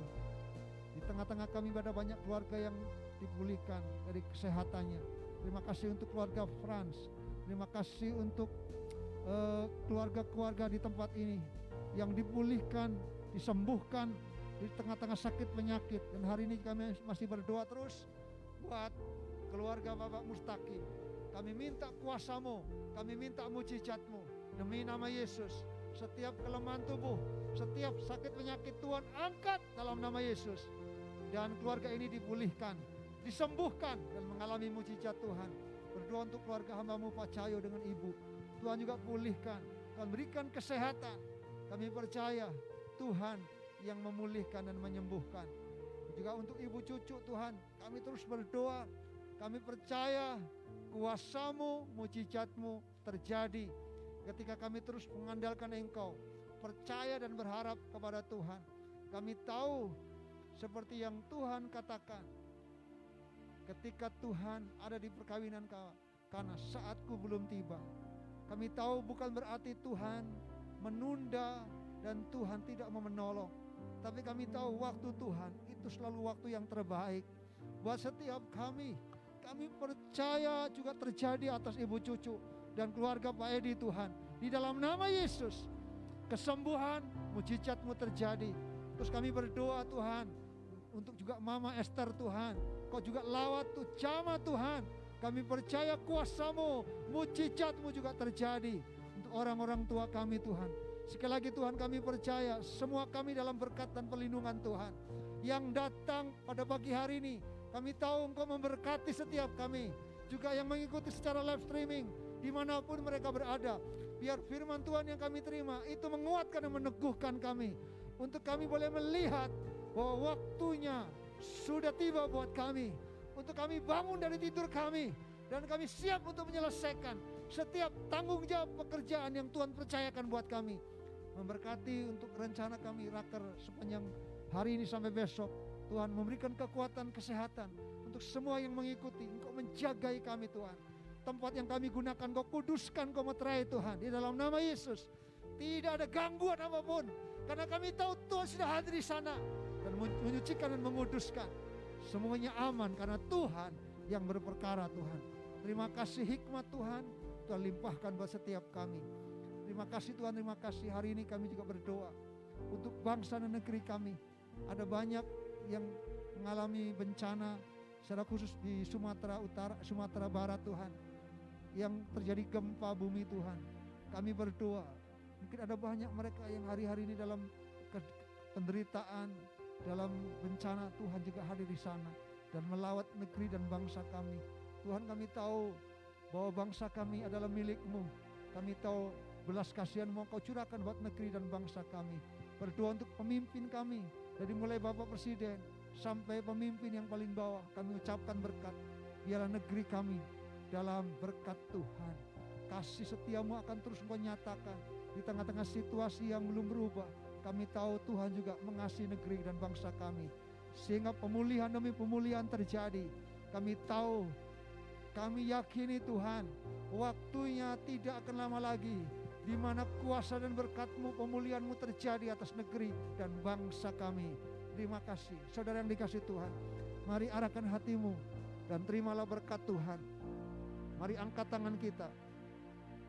di tengah-tengah kami ada banyak keluarga yang dipulihkan dari kesehatannya. Terima kasih untuk keluarga Frans, terima kasih untuk keluarga-keluarga di tempat ini yang dipulihkan, disembuhkan di tengah-tengah sakit penyakit. Dan hari ini kami masih berdoa terus buat keluarga Bapak Mustaqim. Kami minta kuasa-Mu, kami minta mujizat-Mu demi nama Yesus. Setiap kelemahan tubuh, setiap sakit penyakit Tuhan angkat dalam nama Yesus. Dan keluarga ini dipulihkan, disembuhkan dan mengalami mujizat Tuhan. Berdoa untuk keluarga hamba-Mu Pak Cahyo dengan Ibu. Tuhan juga pulihkan, Tuhan berikan kesehatan. Kami percaya Tuhan yang memulihkan dan menyembuhkan. Juga untuk Ibu Cucu Tuhan, kami terus berdoa. Kami percaya kuasa-Mu, mujizat-Mu terjadi ketika kami terus mengandalkan Engkau, percaya dan berharap kepada Tuhan. Kami tahu seperti yang Tuhan katakan, ketika Tuhan ada di perkawinan kau, karena saatku belum tiba. Kami tahu bukan berarti Tuhan menunda dan Tuhan tidak mau menolong, tapi kami tahu waktu Tuhan itu selalu waktu yang terbaik buat setiap kami. Kami percaya juga terjadi atas Ibu Cucu dan keluarga Pak Edi Tuhan. Di dalam nama Yesus, kesembuhan, mujizat-Mu terjadi. Terus kami berdoa Tuhan, untuk juga Mama Esther Tuhan. Kau juga lawat tuh jamaah Tuhan. Kami percaya kuasa-Mu, mujizat-Mu juga terjadi untuk orang-orang tua kami Tuhan. Sekali lagi Tuhan, kami percaya semua kami dalam berkat dan perlindungan Tuhan. Yang datang pada pagi hari ini, kami tahu Engkau memberkati setiap kami. Juga yang mengikuti secara live streaming, dimanapun mereka berada. Biar firman Tuhan yang kami terima itu menguatkan dan meneguhkan kami. Untuk kami boleh melihat bahwa waktunya sudah tiba buat kami. Untuk kami bangun dari tidur kami. Dan kami siap untuk menyelesaikan setiap tanggung jawab pekerjaan yang Tuhan percayakan buat kami. Memberkati untuk rencana kami raker sepanjang hari ini sampai besok. Tuhan memberikan kekuatan, kesehatan untuk semua yang mengikuti. Engkau menjagai kami Tuhan. Tempat yang kami gunakan Kau kuduskan, Kau meterai Tuhan. Di dalam nama Yesus. Tidak ada gangguan apapun. Karena kami tahu Tuhan sudah hadir di sana. Dan menyucikan dan menguduskan. Semuanya aman karena Tuhan yang berperkara Tuhan. Terima kasih hikmat Tuhan. Tuhan limpahkan buat setiap kami. Terima kasih Tuhan, terima kasih. Hari ini kami juga berdoa untuk bangsa dan negeri kami. Ada banyak yang mengalami bencana secara khusus di Sumatera Utara, Sumatera Barat Tuhan. Yang terjadi gempa bumi Tuhan. Kami berdoa. Mungkin ada banyak mereka yang hari-hari ini dalam penderitaan, dalam bencana. Tuhan juga hadir di sana dan melawat negeri dan bangsa kami. Tuhan, kami tahu bahwa bangsa kami adalah milik-Mu. Kami tahu belas kasihan-Mu Kau curahkan buat negeri dan bangsa kami. Berdoa untuk pemimpin kami, dari mulai Bapak Presiden sampai pemimpin yang paling bawah. Kami ucapkan berkat. Biarlah negeri kami dalam berkat Tuhan. Kasih setia-Mu akan terus Kau nyatakan di tengah-tengah situasi yang belum berubah. Kami tahu Tuhan juga mengasihi negeri dan bangsa kami, sehingga pemulihan demi pemulihan terjadi. Kami tahu, kami yakini Tuhan, waktunya tidak akan lama lagi, di mana kuasa dan berkat-Mu, pemulihan-Mu terjadi atas negeri dan bangsa kami. Terima kasih. Saudara yang dikasihi Tuhan, mari arahkan hatimu dan terimalah berkat Tuhan. Mari angkat tangan kita.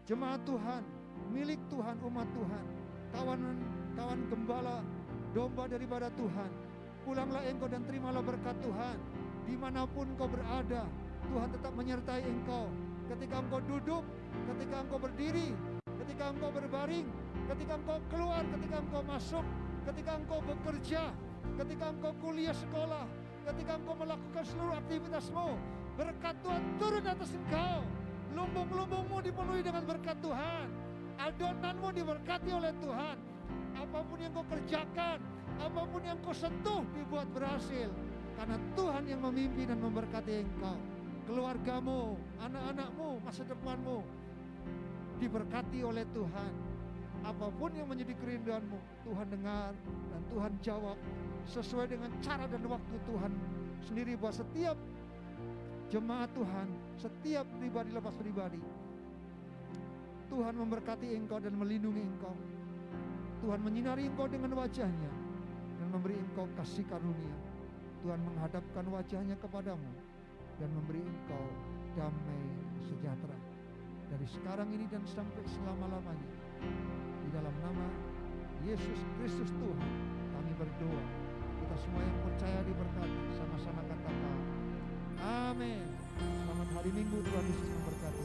Jemaat Tuhan, milik Tuhan, umat Tuhan, kawan gembala domba daripada Tuhan, pulanglah engkau dan terimalah berkat Tuhan. Dimanapun kau berada, Tuhan tetap menyertai engkau. Ketika engkau duduk, ketika engkau berdiri, ketika engkau berbaring, ketika engkau keluar, ketika engkau masuk, ketika engkau bekerja, ketika engkau kuliah sekolah, ketika engkau melakukan seluruh aktivitasmu, berkat Tuhan turun atas engkau. Lumbung-lumbungmu dipenuhi dengan berkat Tuhan. Adonanmu diberkati oleh Tuhan. Apapun yang kau kerjakan, apapun yang kau sentuh dibuat berhasil. Karena Tuhan yang memimpin dan memberkati engkau. Keluargamu, anak-anakmu, masa depanmu diberkati oleh Tuhan. Apapun yang menjadi kerinduanmu, Tuhan dengar dan Tuhan jawab sesuai dengan cara dan waktu Tuhan sendiri buat setiap jemaat Tuhan, setiap pribadi lepas pribadi. Tuhan memberkati engkau dan melindungi engkau. Tuhan menyinari engkau dengan wajah-Nya dan memberi engkau kasih karunia. Tuhan menghadapkan wajah-Nya kepadamu dan memberi engkau damai sejahtera. Dari sekarang ini dan sampai selama-lamanya. Di dalam nama Yesus Kristus Tuhan kami berdoa. Kita semua yang percaya diberkati, sama-sama katakan amin. Selamat hari Minggu, Tuhan Yesus memberkati.